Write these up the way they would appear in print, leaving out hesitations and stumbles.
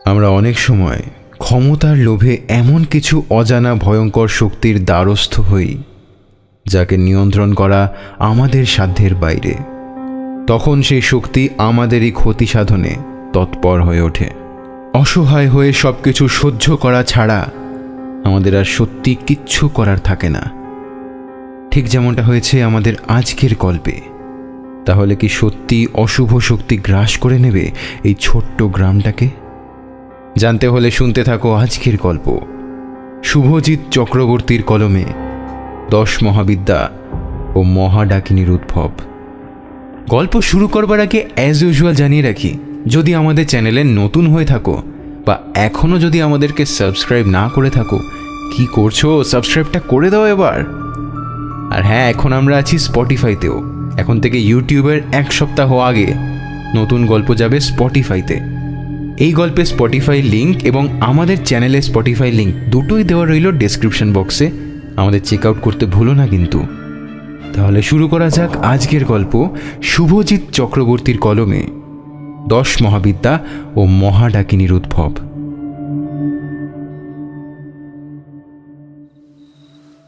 আমরা অনেক সময় ক্ষমতার লোভে এমন কিছু অজানা ভয়ঙ্কর শক্তির দ্বারস্থ হই যাকে নিয়ন্ত্রণ করা আমাদের সাধ্যের বাইরে। তখন সেই শক্তি আমাদেরই ক্ষতি সাধনে তৎপর হয়ে ওঠে। অসহায় হয়ে সবকিছু সহ্য করা ছাড়া আমাদের আর সত্যি কিচ্ছু করার থাকে না। ঠিক যেমনটা হয়েছে আমাদের আজকের গল্পে। তাহলে কি সত্যি অশুভ শক্তি গ্রাস করে নেবে এই ছোট্ট গ্রামটাকে? জানতে হলে শুনতে থাকো আজকের গল্প, শুভজিৎ চক্রবর্তীর কলমে 10 মহাবিদ্যা ও মহাডাকিনীর উদ্ভব। গল্প শুরু করবার আগে অ্যাজ ইউজুয়াল জানিয়ে রাখি, যদি আমাদের চ্যানেলে নতুন হয়ে থাকো বা এখনও যদি আমাদেরকে সাবস্ক্রাইব না করে থাকো, কি করছো? সাবস্ক্রাইবটা করে দাও এবার। আর হ্যাঁ, এখন আমরা আছি স্পটিফাইতেও। এখন থেকে ইউটিউবের 1 সপ্তাহ আগে নতুন গল্প যাবে স্পটিফাইতে। এই গল্পে স্পটিফাই লিঙ্ক এবং আমাদের চ্যানেলে স্পটিফাই লিঙ্ক দুটোই দেওয়া রইল ডেসক্রিপশন বক্সে। আমাদের চেক আউট করতে ভুলো না কিন্তু। তাহলে শুরু করা যাক আজকের গল্প, শুভজিৎ চক্রবর্তীর কলমে 10 মহাবিদ্যা ও মহাডাকিনীর উদ্ভব।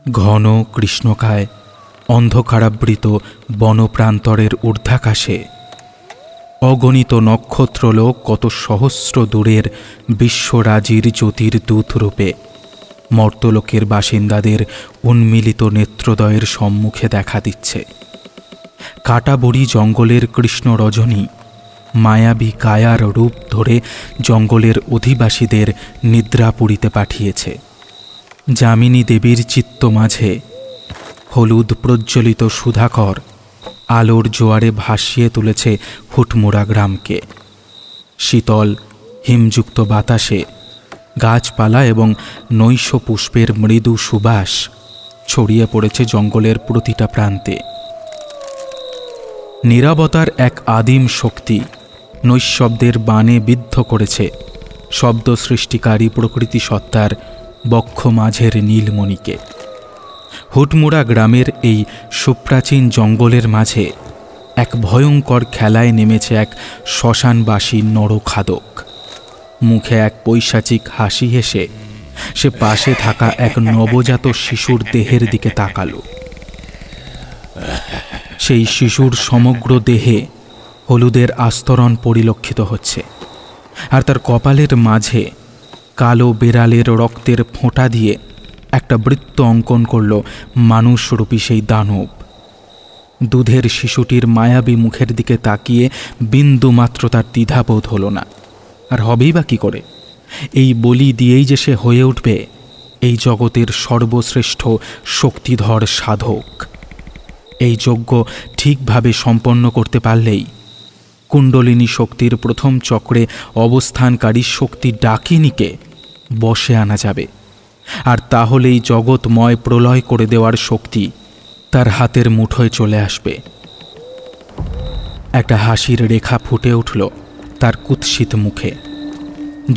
ঘন কৃষ্ণকায় অন্ধকারাবৃত বনপ্রান্তরের ঊর্ধ্বাকাশে অগণিত নক্ষত্রলোক কত সহস্র দূরের বিশ্বরাজির জ্যোতির দূতরূপে মর্তলোকের বাসিন্দাদের উন্মিলিত নেত্রদয়ের সম্মুখে দেখা দিচ্ছে। কাটাবড়ি জঙ্গলের কৃষ্ণ রজনী মায়াবী কায়ার রূপ ধরে জঙ্গলের অধিবাসীদের নিদ্রা পুরীতে পাঠিয়েছে। যামিনী দেবীর চিত্ত মাঝে হলুদ প্রজ্জ্বলিত সুধাকর আলোর জোয়ারে ভাসিয়ে তুলেছে হুটমুড়া গ্রামকে। শীতল হিমযুক্ত বাতাসে গাছপালা এবং নৈশ পুষ্পের মৃদু সুবাস ছড়িয়ে পড়েছে জঙ্গলের প্রতিটা প্রান্তে। নীরবতার এক আদিম শক্তি নৈশব্দের বাণে বিদ্ধ করেছে শব্দ সৃষ্টিকারী প্রকৃতি সত্তার বক্ষ মাঝের নীলমণিকে। হুটমুড়া গ্রামের এই সুপ্রাচীন জঙ্গলের মাঝে এক ভয়ঙ্কর খেলায় নেমেছে এক শ্মশানবাসী নরখাদক। মুখে এক পৈশাচিক হাসি হেসে সে পাশে থাকা এক নবজাত শিশুর দেহের দিকে তাকালো। সেই শিশুর সমগ্র দেহে হলুদের আস্তরণ পরিলক্ষিত হচ্ছে, আর তার কপালের মাঝে কালো বেড়ালের রক্তের ফোঁটা দিয়ে একটা বৃত্ত অঙ্কন করল মানুষরূপী সেই দানব। দুধের শিশুটির মায়াবী মুখের দিকে তাকিয়ে বিন্দুমাত্র তার দ্বিধাবোধ হল না। আর হবেই বা কী করে? এই বলি দিয়েই যে সে হয়ে উঠবে এই জগতের সর্বশ্রেষ্ঠ শক্তিধর সাধক। এই যজ্ঞ ঠিকভাবে সম্পন্ন করতে পারলেই কুণ্ডলিনী শক্তির প্রথম চক্রে অবস্থানকারী শক্তি ডাকিনীকে বশে আনা যাবে। আর তাহলেই জগৎময় প্রলয় করে দেওয়ার শক্তি তার হাতের মুঠোয় চলে আসবে। একটা হাসির রেখা ফুটে উঠল তার কুৎসিত মুখে।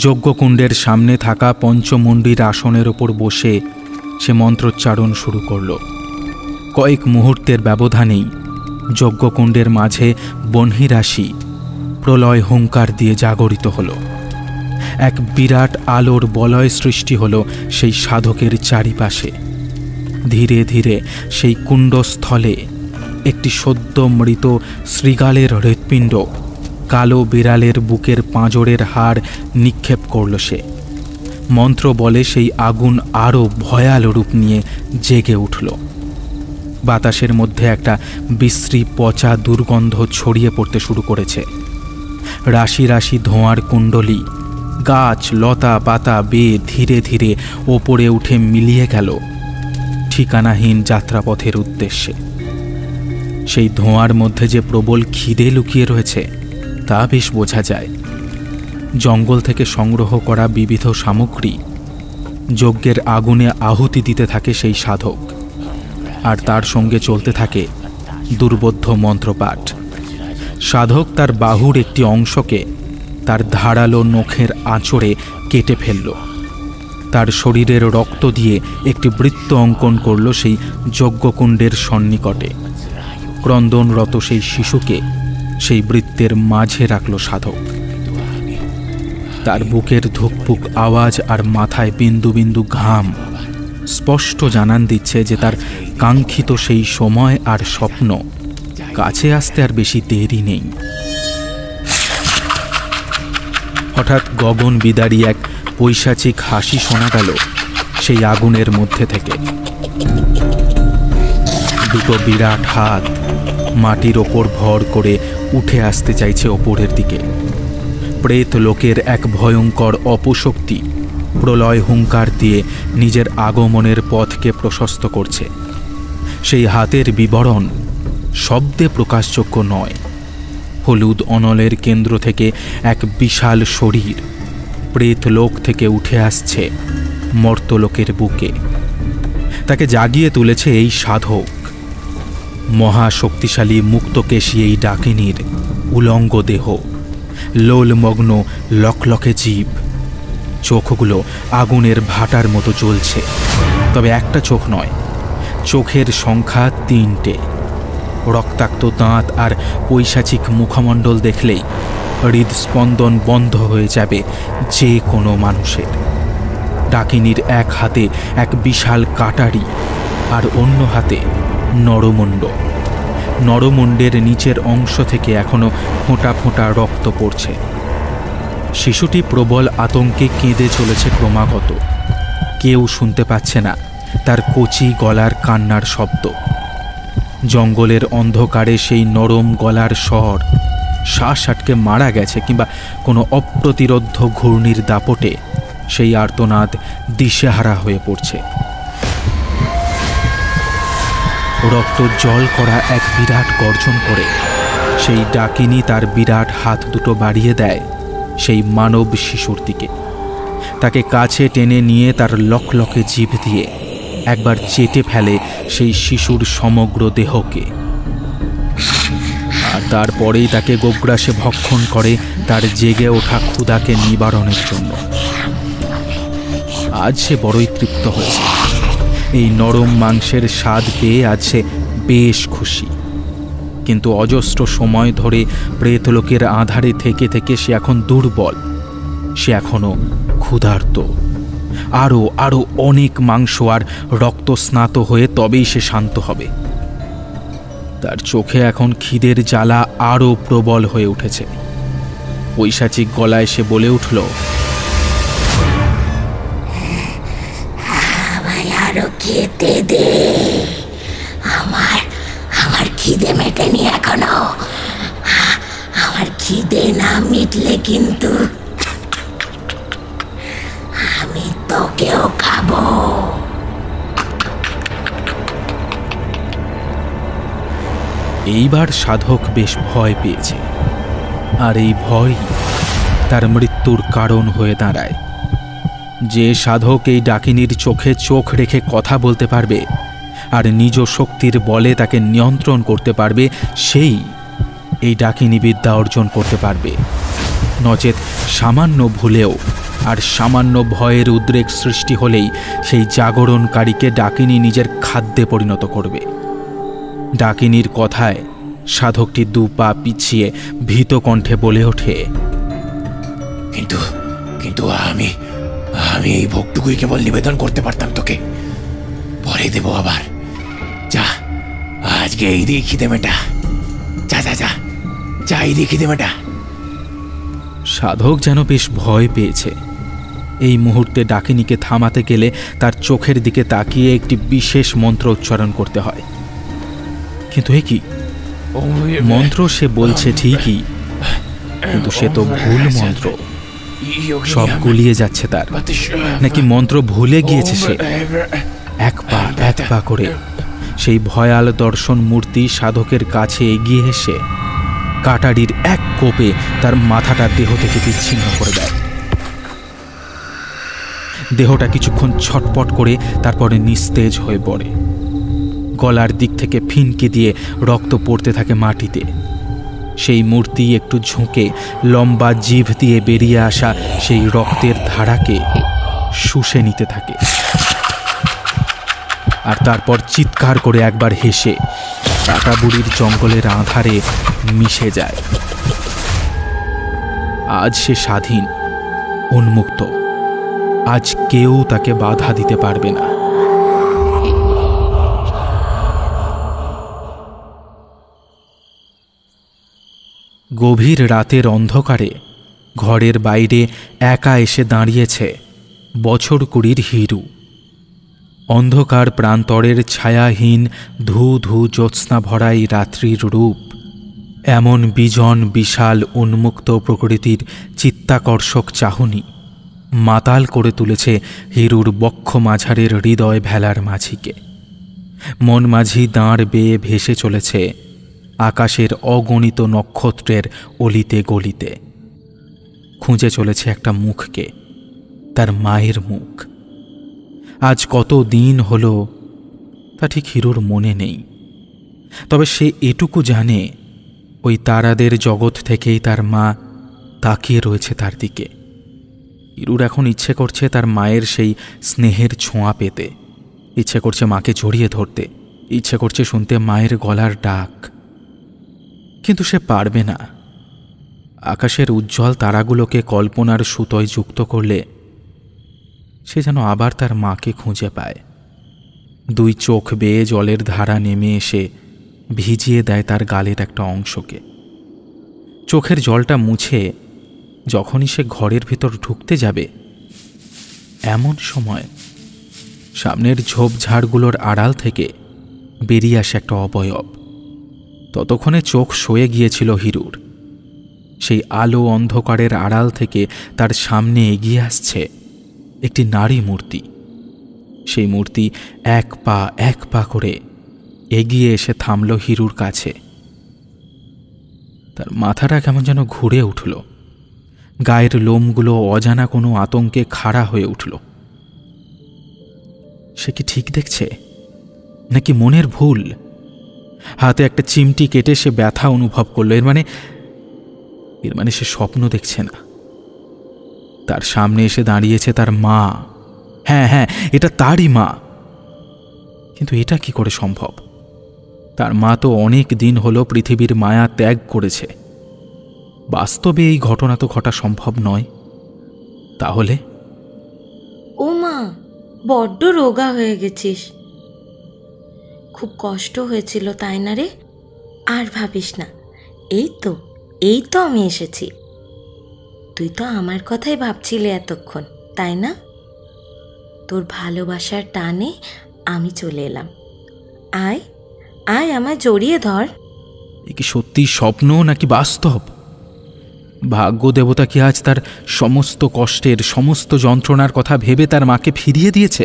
যজ্ঞকুণ্ডের সামনে থাকা পঞ্চমুণ্ডির আসনের ওপর বসে সে মন্ত্রোচ্চারণ শুরু করল। কয়েক মুহূর্তের ব্যবধানেই যজ্ঞকুণ্ডের মাঝে বহ্নিরাশি প্রলয় হুঙ্কার দিয়ে জাগরিত হল। এক বিরাট আলোর বলয় সৃষ্টি হল সেই সাধকের চারিপাশে। ধীরে ধীরে সেই কুণ্ডস্থলে একটি সদ্য মৃত শৃগালের হৃৎপিণ্ড কালো বিড়ালের বুকের পাঁজরের হাড় নিক্ষেপ করল সে। মন্ত্র বলে সেই আগুন আরও ভয়াল রূপ নিয়ে জেগে উঠল। বাতাসের মধ্যে একটা বিশ্রী পচা দুর্গন্ধ ছড়িয়ে পড়তে শুরু করেছে। রাশি রাশি ধোঁয়ার কুণ্ডলী গাছ লতা পাতা বেয়ে ধীরে ধীরে ওপরে উঠে মিলিয়ে গেল ঠিকানাহীন যাত্রাপথের উদ্দেশ্যে। সেই ধোঁয়ার মধ্যে যে প্রবল খিদে লুকিয়ে রয়েছে তা বেশ বোঝা যায়। জঙ্গল থেকে সংগ্রহ করা বিবিধ সামগ্রী যজ্ঞের আগুনে আহুতি দিতে থাকে সেই সাধক, আর তার সঙ্গে চলতে থাকে দুর্বোধ্য মন্ত্রপাঠ। সাধক তার বাহুর একটি অংশকে তার ধারালো নখের আঁচড়ে কেটে ফেলল। তার শরীরের রক্ত দিয়ে একটি বৃত্ত অঙ্কন করল সেই যজ্ঞকুণ্ডের সন্নিকটে। ক্রন্দনরত সেই শিশুকে সেই বৃত্তের মাঝে রাখল সাধক। তার বুকের ধুকপুক আওয়াজ আর মাথায় বিন্দু বিন্দু ঘাম স্পষ্ট জানান দিচ্ছে যে তার কাঙ্ক্ষিত সেই সময় আর স্বপ্ন কাছে আসতে আর বেশি দেরি নেই। হঠাৎ গগন বিদারী এক পৈশাচিক হাসি শোনা গেল সেই আগুনের মধ্যে থেকে। দুটো বিরাট হাত মাটির ওপর ভর করে উঠে আসতে চাইছে ওপরের দিকে। প্রেত লোকের এক ভয়ঙ্কর অপশক্তি প্রলয় হুঙ্কার দিয়ে নিজের আগমনের পথকে প্রশস্ত করছে। সেই হাতের বিবরণ শব্দে প্রকাশযোগ্য নয়। হলুদ অনলের কেন্দ্র থেকে এক বিশাল শরীর প্রেত লোক থেকে উঠে আসছে মর্তলোকের বুকে। তাকে জাগিয়ে তুলেছে এই সাধক। মহাশক্তিশালী মুক্তকেশী এই ডাকিনীর উলঙ্গ দেহ, লোলমগ্ন লকলকে জীব, চোখগুলো আগুনের ভাটার মতো জ্বলছে। তবে একটা চোখ নয়, চোখের সংখ্যা 3টে। রক্তাক্ত দাঁত আর পৈশাচিক মুখমণ্ডল দেখলেই হৃদস্পন্দন বন্ধ হয়ে যাবে যে কোনো মানুষের। ডাকিনীর এক হাতে এক বিশাল কাটারি আর অন্য হাতে নরমুণ্ড। নরমুণ্ডের নিচের অংশ থেকে এখনো ফোঁটা ফোঁটা রক্ত পড়ছে। শিশুটি প্রবল আতঙ্কে কেঁদে চলেছে ক্রমাগত। কেউ শুনতে পাচ্ছে না তার কচি গলার কান্নার শব্দ। জঙ্গলের অন্ধকারে সেই নরম গলার স্বর শ্বাস আটকে মারা গেছে, কিংবা কোনো অপ্রতিরোধ্য ঘূর্ণির দাপটে সেই আর্তনাদ দিশেহারা হয়ে পড়ছে। রক্ত জল করা এক বিরাট গর্জন করে সেই ডাকিনী তার বিরাট হাত দুটো বাড়িয়ে দেয় সেই মানব শিশুর দিকে। তাকে কাছে টেনে নিয়ে তার লকলকে জিভ দিয়ে একবার চেটে ফেলে সেই শিশুর সমগ্র দেহকে। আর তারপরেই তাকে গোগ্রাসে ভক্ষণ করে তার জেগে ওঠা ক্ষুধাকে নিবারণের জন্য। আজ সে বড়ই তৃপ্ত হয়েছে। এই নরম মাংসের স্বাদ পেয়ে আজ সে বেশ খুশি। কিন্তু অজস্র সময় ধরে প্রেতলোকের আধারে থেকে থেকে সে এখন দুর্বল। সে এখনো ক্ষুধার্ত। আরও আরও অনেক মাংস আর রক্ত স্নাত হয়ে তবেই সে শান্ত হবে। তার চোখে এখন খিদের জ্বালা আরও প্রবল হয়ে উঠেছে। পৈশাচিক গলায় সে বলে উঠল, আরো খেতে দে, আমার খিদে মেটেনি এখনো। আমার খিদে না মিটলে কিন্তু আমি তোকেও খাবো। এইবার সাধক বেশ ভয় পেয়েছে, আর এই ভয় তার মৃত্যুর কারণ হয়ে দাঁড়ায়। যে সাধক এই ডাকিনীর চোখে চোখ রেখে কথা বলতে পারবে আর নিজ শক্তির বলে তাকে নিয়ন্ত্রণ করতে পারবে, সেই এই ডাকিনী বিদ্যা অর্জন করতে পারবে। নচেত সামান্য ভুলেও আর সামান্য ভয়ের উদ্রেক সৃষ্টি হলেই সেই জাগরণকারীকে ডাকিনী নিজের খাদ্যে পরিণত করবে। ডাকিনীর কথায় সাধকটি 2 পা পিছিয়ে ভীত কণ্ঠে বলে ওঠে, কিন্তু কিন্তু আমি এই ভোগটুকুই কেবল নিবেদন করতে পারতাম তোকে, পরে দেবো আবার। যা, আজকে এই দিয়ে খিদে মেটা। যা যা যা যা, এই দিয়ে খিদে মেটা। সাধক যেন বেশ ভয় পেয়েছে। এই মুহূর্তে ডাকিনীকে থামাতে গেলে তার চোখের দিকে তাকিয়ে একটি বিশেষ মন্ত্র উচ্চারণ করতে হয়। কিন্তু এ কি মন্ত্র সে বলছে ঠিকই, কিন্তু সে তো ভুল মন্ত্র। সব গুলিয়ে যাচ্ছে তার। নাকি মন্ত্র ভুলে গিয়েছে সে? এক পা করে সেই ভয়াল দর্শন মূর্তি সাধকের কাছে এগিয়ে এসে কাটারির এক কোপে তার মাথাটা দেহ থেকে বিচ্ছিন্ন করে দেয়। দেহটা কিছুক্ষণ ছটপট করে তারপরে নিস্তেজ হয়ে পড়ে। গলার দিক থেকে ফিনকে দিয়ে রক্ত পড়তে থাকে মাটিতে। সেই মূর্তি একটু ঝুঁকে লম্বা জিভ দিয়ে বেরিয়ে আসা সেই রক্তের ধারাকে শুষে নিতে থাকে, আর তারপর চিৎকার করে একবার হেসে কাটাবুড়ির জঙ্গলের আঁধারে মিশে যায়। আজ সে স্বাধীন, উন্মুক্ত। আজ কেউ তাকে বাধা দিতে পারবে না। গভীর রাতের অন্ধকারে ঘরের বাইরে একা এসে দাঁড়িয়েছে বছর 20 হিরু। অন্ধকার প্রান্তরের ছায়াহীন ধু ধু জ্যোৎস্না ভরাই রাত্রির রূপ এমন বিজন বিশাল উন্মুক্ত প্রকৃতির চিত্তাকর্ষক চাহনি মাতাল করে তুলেছে হিরুর বক্ষ মাঝারের হৃদয় ভেলার মাঝিকে। মন মাঝি দাঁড় বেয়ে ভেসে চলেছে আকাশের অগণিত নক্ষত্রের অলিতে গলিতে। খুঁজে চলেছে একটা মুখকে, তার মায়ের মুখ। আজ কত দিন হলো তা ঠিক হিরুর মনে নেই, তবে সে এটুকু জানে ওই তারাদের জগৎ থেকেই তার মা তাকিয়ে রয়েছে তার দিকে। হিরুর এখন ইচ্ছে করছে তার মায়ের সেই স্নেহের ছোঁয়া পেতে, ইচ্ছে করছে মাকে জড়িয়ে ধরতে, ইচ্ছে করছে শুনতে মায়ের গলার ডাক, কিন্তু সে পারবে না। আকাশের উজ্জ্বল তারাগুলোকে কল্পনার সুতোয় যুক্ত করলে সে যেন আবার তার মাকে খুঁজে পায়। 2 চোখ বেয়ে জলের ধারা নেমে এসে ভিজিয়ে দেয় তার গালের একটা অংশকে। চোখের জলটা মুছে যখনই সে ঘরের ভিতর ঢুকতে যাবে, এমন সময় সামনের ঝোপঝাড়গুলোর আড়াল থেকে বেরিয়ে আসে একটা অবয়ব। ততক্ষণে চোখ সয়ে গিয়েছিল হিরুর। সেই আলো অন্ধকারের আড়াল থেকে তার সামনে এগিয়ে আসছে একটি নারী মূর্তি। সেই মূর্তি এক পা করে এগিয়ে এসে থামল হিরুর কাছে। তার মাথাটা কেমন যেন ঘুরে উঠল, গায়ের লোমগুলো অজানা কোনো আতঙ্কে খাড়া হয়ে উঠল। সে কি ঠিক দেখছে নাকি মনের ভুল? হাতে একটা চিমটি কেটে সে ব্যথা অনুভব করল। এর মানে সে স্বপ্ন দেখছে না। তার সামনে এসে দাঁড়িয়েছে তার মা। হ্যাঁ, এটা তারই মা। কিন্তু এটা কি করে সম্ভব? তার মা তো অনেক দিন হলো পৃথিবীর মায়া ত্যাগ করেছে। বাস্তবে এই ঘটনা তো ঘটা সম্ভব নয়। তাহলে? ও মা, বড্ড রোগা হয়ে গেছিস। খুব কষ্ট হয়েছিল তাই না রে? আর ভাবিস না, এই তো আমি এসেছি। তুই তো আমার কথাই ভাবছিলি এতক্ষণ, তাই না? তোর ভালোবাসার টানে আমি চলে এলাম। আয় আমায় জড়িয়ে ধর। এ কি সত্যি স্বপ্ন নাকি বাস্তব? ভাগ্য দেবতা কি আজ তার সমস্ত কষ্টের সমস্ত যন্ত্রণার কথা ভেবে তার মাকে ফিরিয়ে দিয়েছে?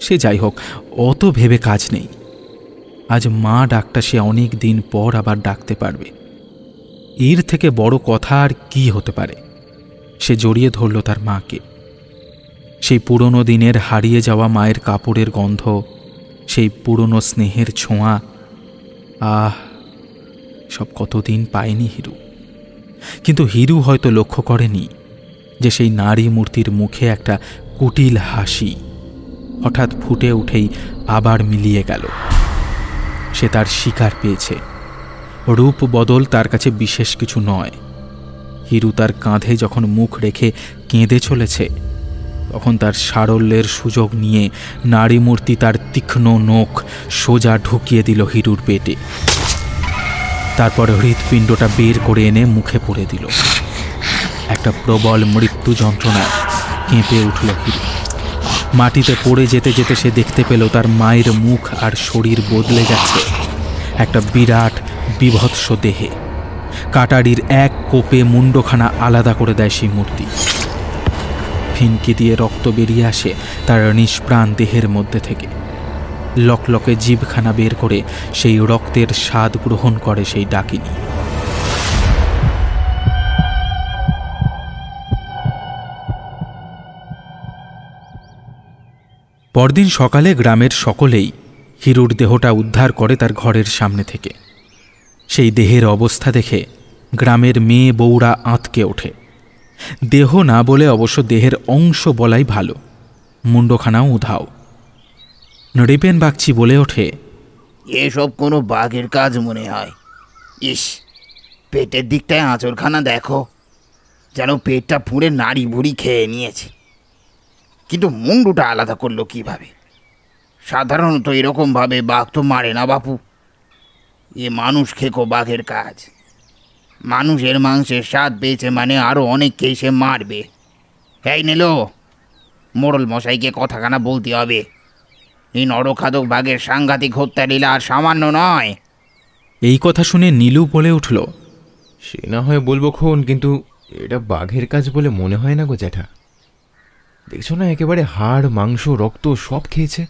সে যাই হোক, অত ভেবে কাজ নেই। আজ মা ডাকটা সে অনেক দিন পর আবার ডাকতে পারবে। এর থেকে বড় কথা আর কি হতে পারে? সে জড়িয়ে ধরল তার মাকে। সেই পুরনো দিনের হারিয়ে যাওয়া মায়ের কাপড়ের গন্ধ, সেই পুরনো স্নেহের ছোঁয়া, সব কতদিন পায়নি হিরু। কিন্তু হিরু হয়তো লক্ষ্য করেনি যে সেই নারী মূর্তির মুখে একটা কুটিল হাসি হঠাৎ ফুটে উঠেই আবার মিলিয়ে গেল। সে তার শিকার পেয়েছে। রূপ বদল তার কাছে বিশেষ কিছু নয়। হিরু তার কাঁধে যখন মুখ রেখে কেঁদে চলেছে, তখন তার সারল্যের সুযোগ নিয়ে নারী মূর্তি তার তীক্ষ্ণ নখ সোজা ঢুকিয়ে দিল হিরুর পেটে। তারপর হৃৎপিণ্ডটা বের করে এনে মুখে পুরে দিল। একটা প্রবল মৃত্যু যন্ত্রণায় কেঁপে উঠল হিরু। মাটিতে পড়ে যেতে যেতে সে দেখতে পেল তার মায়ের মুখ আর শরীর বদলে যাচ্ছে একটা বিরাট বিভৎস দেহে। কাটারির এক কোপে মুন্ডখানা আলাদা করে দেয় সেই মূর্তি। ফিনকি দিয়ে রক্ত বেরিয়ে আসে তার নিষ্প্রাণ দেহের মধ্যে থেকে। লকলকে জিভখানা বের করে সেই রক্তের স্বাদ গ্রহণ করে সেই ডাকিনী। পরদিন সকালে গ্রামের সকলেই হিরুর দেহটা উদ্ধার করে তার ঘরের সামনে থেকে। সেই দেহের অবস্থা দেখে গ্রামের মেয়ে বউরা আঁতকে ওঠে। দেহ না বলে অবশ্য দেহের অংশ বলাই ভালো, মুন্ডখানাও উধাও। নৃপেন বাগচি বলে ওঠে, এসব কোনো বাঘের কাজ মনে হয়। ইস, পেটের দিকটায় আঁচড়খানা দেখো, যেন পেটটা পুড়ে নাড়ি ভুড়ি খেয়ে নিয়েছে। কিন্তু মুন্ডুটা আলাদা করলো কিভাবে? সাধারণত এরকমভাবে বাঘ তো মারে না বাপু। এ মানুষ খেকো বাঘের কাজ। মানুষের মাংসের স্বাদ পেয়েছে মানে আরও অনেককেই সে মারবে। এই নিলো, মোড়ল মশাইকে কথাখানা বলতে হবে। এই নরখাদক বাঘের সাংঘাতিক হত্যা লীলা আর সামান্য নয়। এই কথা শুনে নীলু বলে উঠল, সে না হয় বলবো খন, কিন্তু এটা বাঘের কাজ বলে মনে হয় না গো জ্যাঠা। দেখছো না, একেবারে হাড় মাংস রক্ত সব খেয়েছে,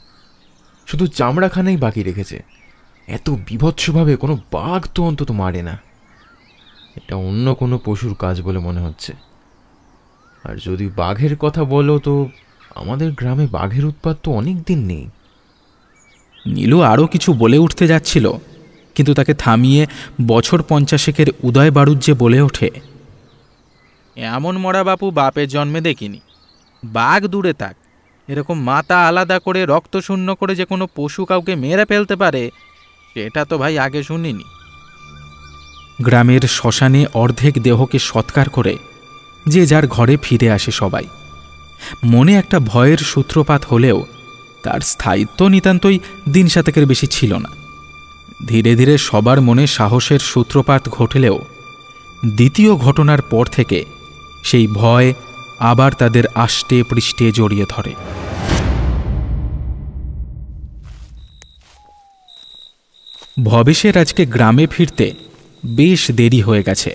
শুধু চামড়াখানাই বাকি রেখেছে। এত বিভৎসভাবে কোনো বাঘ তো অন্তত মারে না। এটা অন্য কোনো পশুর কাজ বলে মনে হচ্ছে। আর যদি বাঘের কথা বলো তো আমাদের গ্রামে বাঘের উৎপাত তো অনেক দিন নেই। নীলু আরও কিছু বলে উঠতে যাচ্ছিল, কিন্তু তাকে থামিয়ে বছর 50 উদয় বাড়ুজ্যে বলে ওঠে, এমন মরা বাপু বাপের জন্মে দেখিনি। বাঘ দূরে থাক, এরকম মাথা আলাদা করে রক্ত শূন্য করে যে কোনো পশু কাউকে মেরে ফেলতে পারে সেটা তো ভাই আগে শুনিনি। গ্রামের শ্মশানে অর্ধেক দেহকে সৎকার করে যে যার ঘরে ফিরে আসে সবাই। মনে একটা ভয়ের সূত্রপাত হলেও তার স্থায়িত্ব নিতান্তই দিন সাতেকের বেশি ছিল না। ধীরে ধীরে সবার মনে সাহসের সূত্রপাত ঘটলেও দ্বিতীয় ঘটনার পর থেকে সেই ভয় আবার তাদের আষ্টে পৃষ্ঠে জড়িয়ে ধরে। ভবেশের আজকে গ্রামে ফিরতে বেশ দেরি হয়ে গেছে।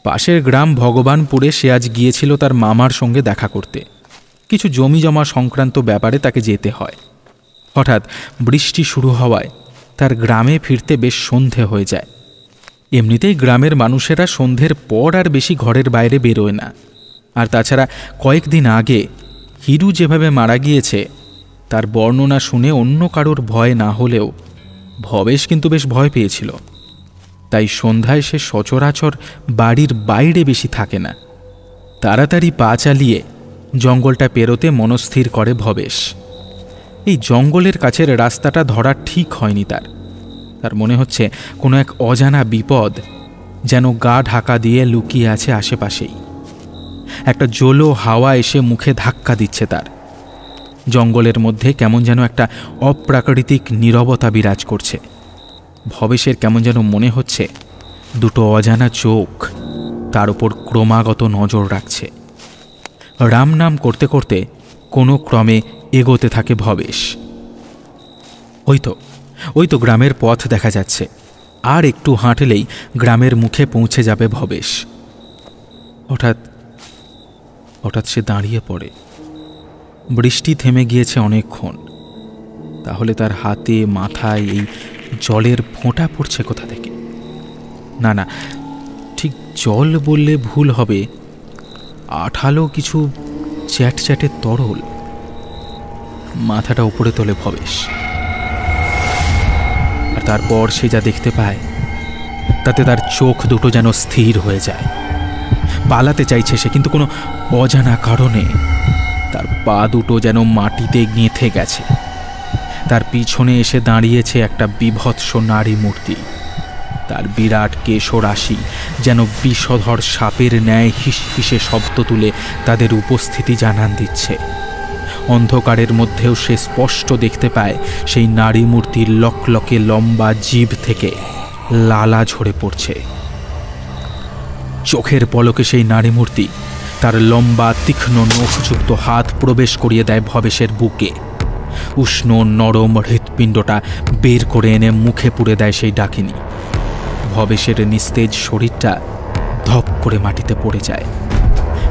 পাশের গ্রাম ভগবানপুরে সে আজ গিয়েছিল তার মামার সঙ্গে দেখা করতে। কিছু জমি জমা সংক্রান্ত ব্যাপারে তাকে যেতে হয়। হঠাৎ বৃষ্টি শুরু হওয়ায় তার গ্রামে ফিরতে বেশ সন্ধে হয়ে যায়। এমনিতেই গ্রামের মানুষেরা সন্ধ্যের পর আর বেশি ঘরের বাইরে বেরোয় না। আর তাছাড়া কয়েকদিন আগে হিরু যেভাবে মারা গিয়েছে তার বর্ণনা শুনে অন্য কারোর ভয় না হলেও ভবেশ কিন্তু বেশ ভয় পেয়েছিল। তাই সন্ধ্যায় সে সচরাচর বাড়ির বাইরে বেশি থাকে না। তাড়াতাড়ি পা চালিয়ে জঙ্গলটা পেরোতে মনস্থির করে ভবেশ। এই জঙ্গলের কাছের রাস্তাটা ধরা ঠিক হয়নি তার মনে হচ্ছে কোনো এক অজানা বিপদ যেন গা ঢাকা দিয়ে লুকিয়ে আছে আশেপাশেই। একটা জোলো হাওয়া এসে মুখে ধাক্কা দিচ্ছে তার। জঙ্গলের মধ্যে কেমন যেন একটা অপ্রাকৃতিক নীরবতা বিরাজ করছে। ভবেশের কেমন যেন মনে হচ্ছে দুটো অজানা চোখ তার উপর ক্রমাগত নজর রাখছে। রাম নাম করতে করতে কোনো ক্রমে এগোতে থাকে ভবেশ। ওই তো গ্রামের পথ দেখা যাচ্ছে। আর একটু হাঁটলেই গ্রামের মুখে পৌঁছে যাবে ভবেশ। হঠাৎ সে দাঁড়িয়ে পড়ে। বৃষ্টি থেমে গিয়েছে অনেকক্ষণ। তাহলে তার হাতে মাথায় এই জলের ফোঁটা পড়ছে কোথা থেকে? না, ঠিক জল বললে ভুল হবে। আঠালো কিছু চ্যাটচ্যাটে তরল। মাথাটা উপরে তোলে ভবেশ। আর তারপর সে যা দেখতে পায় তাতে তার চোখ দুটো যেন স্থির হয়ে যায়। পালাতে চাইছে সে, কিন্তু কোনো অজানা কারণে তার পা দুটো যেন মাটিতে গেঁথে গেছে। তার পিছনে এসে দাঁড়িয়েছে একটা বিভৎস নারী মূর্তি। তার বিরাট কেশরাশি যেন বিষধর সাপের ন্যায় হিসফিসে শব্দ তুলে তাদের উপস্থিতি জানান দিচ্ছে। অন্ধকারের মধ্যেও সে স্পষ্ট দেখতে পায় সেই নারী মূর্তির লকলকে লম্বা জিভ থেকে লালা ঝরে পড়ছে। চোখের পলকে সেই নারী মূর্তি তার লম্বা তীক্ষ্ণ নখযুক্ত হাত প্রবেশ করিয়ে দেয় ভবেশের বুকে। উষ্ণ নরম হৃৎপিণ্ডটা বের করে এনে মুখে পুরে দেয় সেই ডাকিনী। ভবেশের নিস্তেজ শরীরটা ধপ করে মাটিতে পড়ে যায়।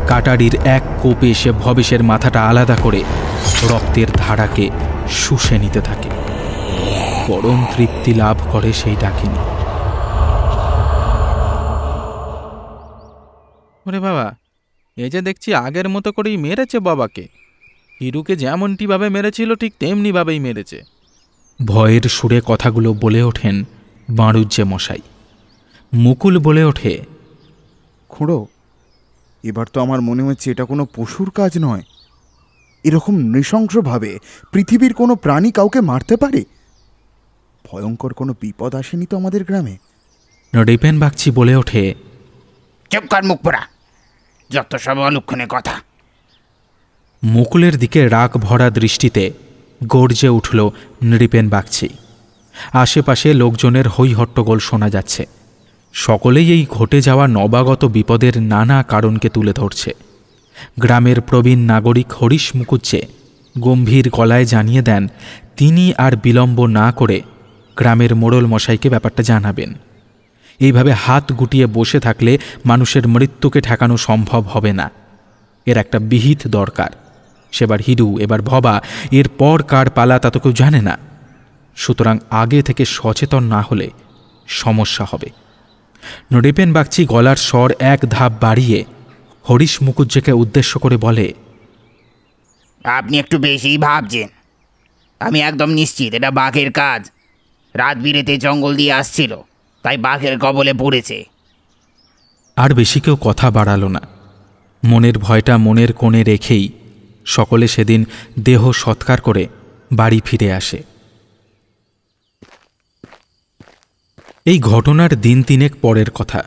কাটারির এক কোপে সে ভবেশের মাথাটা আলাদা করে রক্তের ধারাকে শুষে নিতে থাকে। পরম তৃপ্তি লাভ করে সেই ডাকিনী। ওরে বাবা, এ যে দেখছি আগের মতো করেই মেরেছে বাবাকে। হিরুকে যেমনটিভাবে মেরেছিল ঠিক তেমনিভাবেই মেরেছে। ভয়ের সুরে কথাগুলো বলে ওঠেন বাড়ুজ্যে মশাই। মুকুল বলে ওঠে, খুড়ো, এবার তো আমার মনে হচ্ছে এটা কোনো পশুর কাজ নয়। এরকম নৃশংসভাবে পৃথিবীর কোনো প্রাণী কাউকে মারতে পারে? ভয়ঙ্কর কোনো বিপদ আসেনি তো আমাদের গ্রামে? রিপেন বাগচি বলে ওঠে, চুপ কর মুখ পোড়া। যত সব অলক্ষণে কথা। মুকুলের দিকে রাগ ভরা দৃষ্টিতে গর্জে উঠল নৃপেন বাগচি। আশেপাশে লোকজনের হৈ হট্টগোল শোনা যাচ্ছে। সকলেই এই ঘটে যাওয়া নবাগত বিপদের নানা কারণকে তুলে ধরছে। গ্রামের প্রবীণ নাগরিক হরিশ মুকুজ্জে গম্ভীর গলায় জানিয়ে দেন তিনি আর বিলম্ব না করে গ্রামের মোড়ল মশাইকে ব্যাপারটা জানাবেন। এইভাবে হাত গুটিয়ে বসে থাকলে মানুষের মৃত্যুকে ঠেকানো সম্ভব হবে না। এর একটা বিহিত দরকার। সেবার হিরু, এবার ভবা, এরপর কার পালা তা তো কেউ জানে না। সুতরাং আগে থেকে সচেতন না হলে সমস্যা হবে। নৃপেন বাগচি গলার স্বর এক ধাপ বাড়িয়ে হরিশ মুকুজ্জেকে উদ্দেশ্য করে বলে, আপনি একটু বেশিই ভাবছেন। আমি একদম নিশ্চিত এটা বাঘের কাজ। রাত বিরেতে জঙ্গল দিয়ে আসছিল, তাই বাঘের কবলে পড়েছে। আর বেশি কেউ কথা বাড়ালো না। মনের ভয়টা মনের কোণে রেখেই সকলে সেদিন দেহ সৎকার করে বাড়ি ফিরে আসে। এই ঘটনার দিন তিনেক পরের কথা।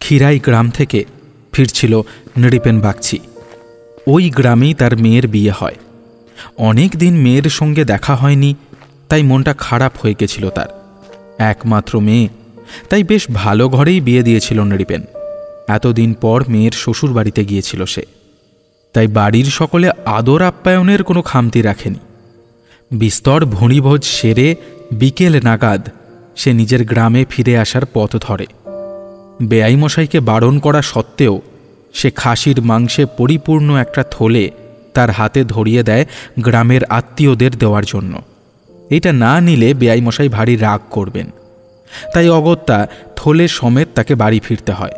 খিরাই গ্রাম থেকে ফিরছিল নৃপেন বাগচি। ওই গ্রামেই তার মেয়ের বিয়ে হয়। অনেক দিন মেয়ের সঙ্গে দেখা হয়নি, তাই মনটা খারাপ হয়ে গেছিল তার। একমাত্র মেয়ে, তাই বেশ ভালো ঘরেই বিয়ে দিয়েছিল নৃপেন। এতদিন পর মেয়ের শ্বশুর বাড়িতে গিয়েছিল সে, তাই বাড়ির সকলে আদর আপ্যায়নের কোনো খামতি রাখেনি। বিস্তর ভুঁড়িভোজ সেরে বিকেল নাগাদ সে নিজের গ্রামে ফিরে আসার পথ ধরে। বেয়াইমশাইকে বারণ করা সত্ত্বেও সে খাসির মাংসে পরিপূর্ণ একটা থলে তার হাতে ধরিয়ে দেয় গ্রামের আত্মীয়দের দেওয়ার জন্য। এটা না নিলে বেয়াইমশাই ভারী রাগ করবেন, তাই অগত্যা থলে সমেত তাকে বাড়ি ফিরতে হয়।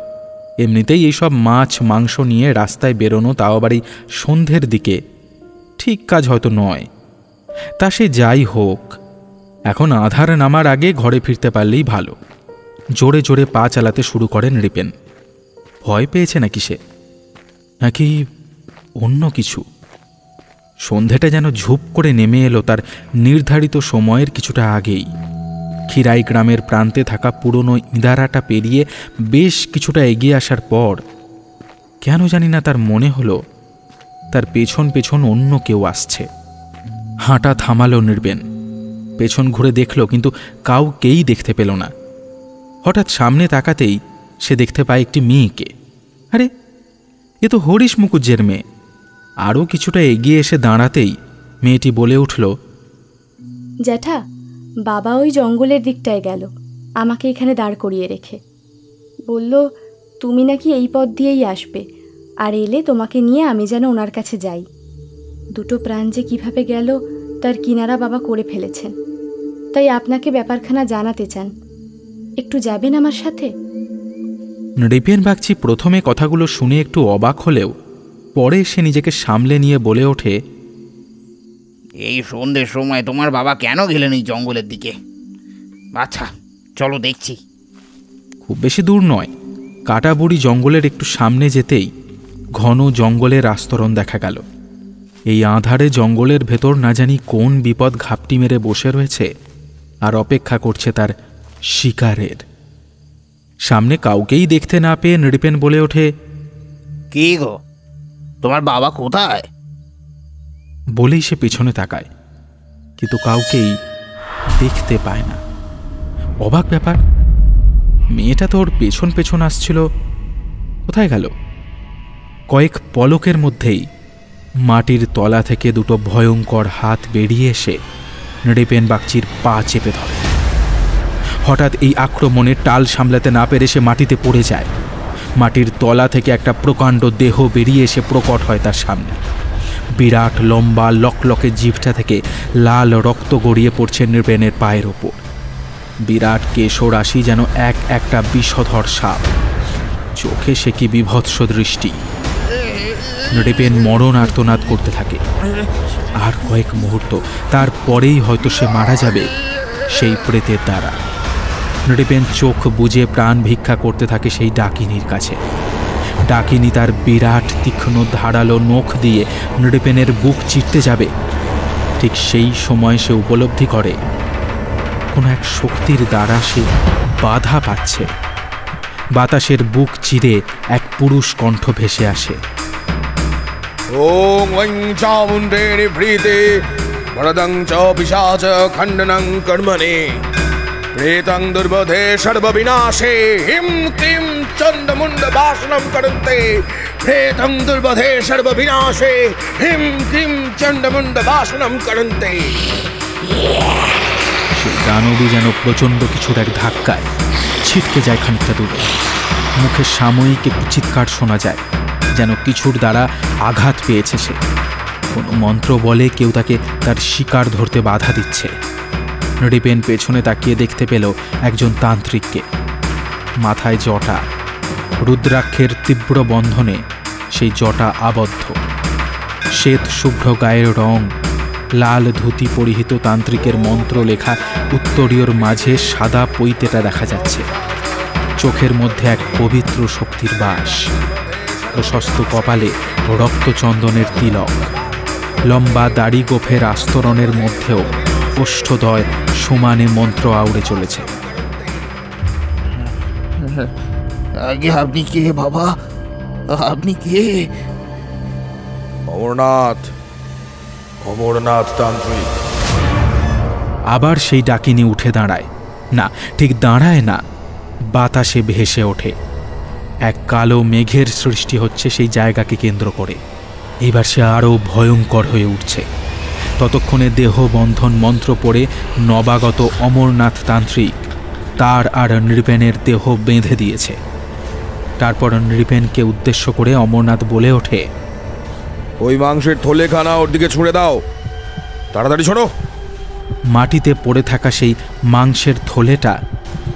এমনিতেই এইসব মাছ মাংস নিয়ে রাস্তায় বেরোনো, তাও বাড়ি সন্ধ্যের দিকে, ঠিক কাজ হয়তো নয়। তা সে যাই হোক, এখন আধার নামার আগে ঘরে ফিরতে পারলেই ভালো। জোরে জোরে পা চালাতে শুরু করেন নৃপেন। ভয় পেয়েছে নাকি সে, নাকি অন্য কিছু? সন্ধেটা যেন ঝুপ করে নেমে এলো তার নির্ধারিত সময়ের কিছুটা আগেই। খিরাই গ্রামের প্রান্তে থাকা পুরনো ইঁদারাটা পেরিয়ে বেশ কিছুটা এগিয়ে আসার পর কেন জানি না তার মনে হলো তার পেছন পেছন অন্য কেউ আসছে। হাঁটা থামালো নৃপেন। পেছন ঘুরে দেখল, কিন্তু কাউকেই দেখতে পেল না। হঠাৎ সামনে তাকাতেই সে দেখতে পায় একটি মেয়েকে। আরে, এ তো হরিশ মুকুজ্জের মেয়ে। আরও কিছুটা এগিয়ে এসে দাঁড়াতেই মেয়েটি বলে উঠল, জ্যাঠা, বাবা ওই জঙ্গলের দিকটায় গেল আমাকে এখানে দাঁড় করিয়ে রেখে। বলল তুমি নাকি এই পথ দিয়েই আসবে, আর এলে তোমাকে নিয়ে আমি যেন ওনার কাছে যাই। দুটো প্রাণ যে কীভাবে গেল তার কিনারা বাবা করে ফেলেছেন, তাই আপনাকে ব্যাপারখানা জানাতে চান। একটু যাবেন আমার সাথে? নৃপেন বাগচি প্রথমে কথাগুলো শুনে একটু অবাক হলেও পরে সে নিজেকে সামলে নিয়ে বলে ওঠে, এই সন্ধ্যের সময় তোমার বাবা কেন গেলেন এই জঙ্গলের দিকে? আচ্ছা, চলো দেখছি। খুব বেশি দূর নয়। কাটাবুড়ি জঙ্গলের একটু সামনে যেতেই ঘন জঙ্গলের আস্তরণ দেখা গেল। এই আঁধারে জঙ্গলের ভেতর না জানি কোন বিপদ ঘাপটি মেরে বসে রয়েছে আর অপেক্ষা করছে তার শিকারের। সামনে কাউকেই দেখতে না পেয়ে নৃপেন বলে ওঠে, কি গো, তোমার বাবা কোথায়? বলেই সে পিছনে তাকায়, কিন্তু কাউকেই দেখতে পায় না। অবাক ব্যাপার, মেয়েটা তো ওর পেছন পেছন আসছিল, কোথায় গেল? কয়েক পলকের মধ্যেই মাটির তলা থেকে দুটো ভয়ঙ্কর হাত বেরিয়ে এসে নৃপেন বাগচির পা চেপে ধরে। হঠাৎ এই আক্রমণে টাল সামলাতে না পেরে সে মাটিতে পড়ে যায়। মাটির তলা থেকে একটা প্রকাণ্ড দেহ বেরিয়ে এসে প্রকট হয় তার সামনে। বিরাট লম্বা লকলকে জিভটা থেকে লাল রক্ত গড়িয়ে পড়ছে নৃপেনের পায়ের ওপর। বিরাট কেশরাশি যেন এক একটা বিষধর সাপ। চোখে সে কি বিভৎস দৃষ্টি। নৃপেন মরণ আর্তনাদ করতে থাকে। আর কয়েক মুহূর্ত, তারপরেই হয়তো সে মারা যাবে সেই প্রেতের দ্বারা। নৃপেন চোখ বুজে প্রাণ ভিক্ষা করতে থাকে সেই ডাকিনীর কাছে। ডাকিনী তার বিরাট তীক্ষ্ণ ধারালো নখ দিয়ে নৃপেনের বুক চিরতে যাবে। ঠিক সেই সময় সে উপলব্ধি করে কোনো এক শক্তির দ্বারা সে বাধা পাচ্ছে। বাতাসের বুক চিরে এক পুরুষ কণ্ঠ ভেসে আসে। ওং ওং চামুণ্ডেরি ভৃতে বরদং চ পিশাচ খণ্ডনং কর্মণি প্রেতং দুর্বোধে সর্ববিনাশে হিম ক্লিম চণ্ডমুণ্ড ভাষণম করন্তে প্রেতং দুর্বোধে সর্ববিনাশে হিম ক্লিম চণ্ডমুণ্ড ভাষণম করন্তে। সেই দানবী যেন প্রচণ্ড কিছুর এক ধাক্কায় ছিটকে যায় খানিকটা দূরে। মুখে সাময়িক একটু চিৎকার শোনা যায়, যেন কিছুর দ্বারা আঘাত পেয়েছে সে। কোনো মন্ত্র বলে কেউ তাকে তার শিকার ধরতে বাধা দিচ্ছে। নৃপেন পেছনে তাকিয়ে দেখতে পেল একজন তান্ত্রিককে। মাথায় জটা, রুদ্রাক্ষের তীব্র বন্ধনে সেই জটা আবদ্ধ। শ্বেত শুভ্র গায়ের রং, লাল ধুতি পরিহিত তান্ত্রিকের মন্ত্র লেখা উত্তরীয়র মাঝে সাদা পৈতেটা দেখা যাচ্ছে। চোখের মধ্যে এক পবিত্র শক্তির বাস। প্রশস্ত কপালে রক্তচন্দনের তিলক। লম্বা দাড়ি গোফের আস্তরণের মধ্যেও ওষ্ঠদয় সমানে মন্ত্র আউড়ে চলেছে। আগে আপনি কে বাবা? আপনি কে? অমরনাথ, অমরনাথ তান্ত্রিক। আবার সেই ডাকিনী উঠে দাঁড়ায়। না, ঠিক দাঁড়ায় না, বাতাসে ভেসে ওঠে। এক কালো মেঘের সৃষ্টি হচ্ছে সেই জায়গাকে কেন্দ্র করে। এবার সে আরও ভয়ঙ্কর হয়ে উঠছে। ততক্ষণে দেহ বন্ধন মন্ত্র পড়ে নবাগত অমরনাথ তান্ত্রিক তার আর নৃপেনের দেহ বেঁধে দিয়েছে। তারপর নৃপেনকে উদ্দেশ্য করে অমরনাথ বলে ওঠে, ওই মাংসের থলেখানা ওর দিকে ছুঁড়ে দাও, তাড়াতাড়ি ছোড়ো। মাটিতে পড়ে থাকা সেই মাংসের থলেটা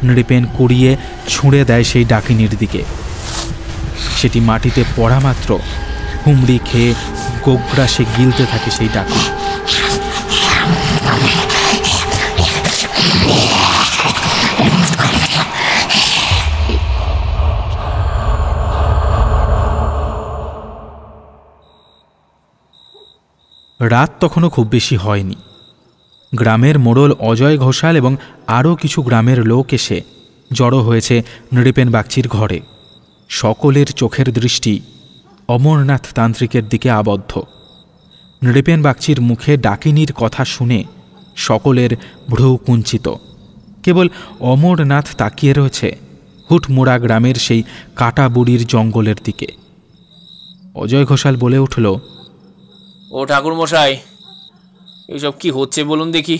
নৃপেন কুড়িয়ে ছুঁড়ে দেয় সেই ডাকিনীর দিকে। সেটি মাটিতে পড়া মাত্র হুমড়ি খেয়ে গোগ্রাসে গিলতে থাকে সেই ডাকিনী। রাত তখনও খুব বেশি হয়নি। গ্রামের মোড়ল অজয় ঘোষাল এবং আরও কিছু গ্রামের লোক এসে জড়ো হয়েছে নৃপেন বাগচির ঘরে। সকলের চোখের দৃষ্টি অমরনাথ তান্ত্রিকের দিকে আবদ্ধ। নৃপেন বাগচির মুখে ডাকিনীর কথা শুনে সকলের ভ্রু কুঞ্চিত। কেবল অমরনাথ তাকিয়ে রয়েছে হুটমুড়া গ্রামের সেই কাটা বুড়ির জঙ্গলের দিকে। অজয় ঘোষাল বলে উঠল, ও ঠাকুরমশাই, এসব কি হচ্ছে বলুন দেখি?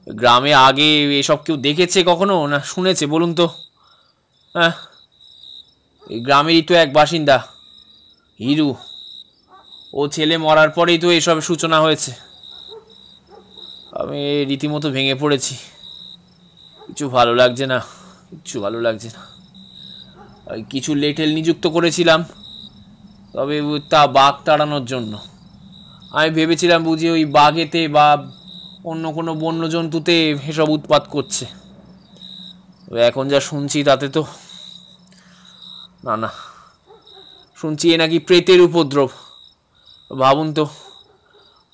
গ্রামে আগে এসব কেউ দেখেছে কখনো, না শুনেছে বলুন তো? হ্যাঁ, এই গ্রামেরই তো এক বাসিন্দা হিরু। ও ছেলে মরার পরেই তো এসব সূচনা হয়েছে। আমি রীতিমতো ভেঙে পড়েছি। কিছু ভালো লাগছে না, কিচ্ছু ভালো লাগছে না। কিছু লেটেল নিযুক্ত করেছিলাম, তবে তা বাঘ তাড়ানোর জন্য। আমি ভেবেছিলাম বুঝি ওই বাঘেতে বা অন্য কোনো বন্য জন্তুতে এসব উৎপাত করছে। এখন যা শুনছি তাতে তো না না, শুনছি এ নাকি প্রেতের উপদ্রব। ভাবুন তো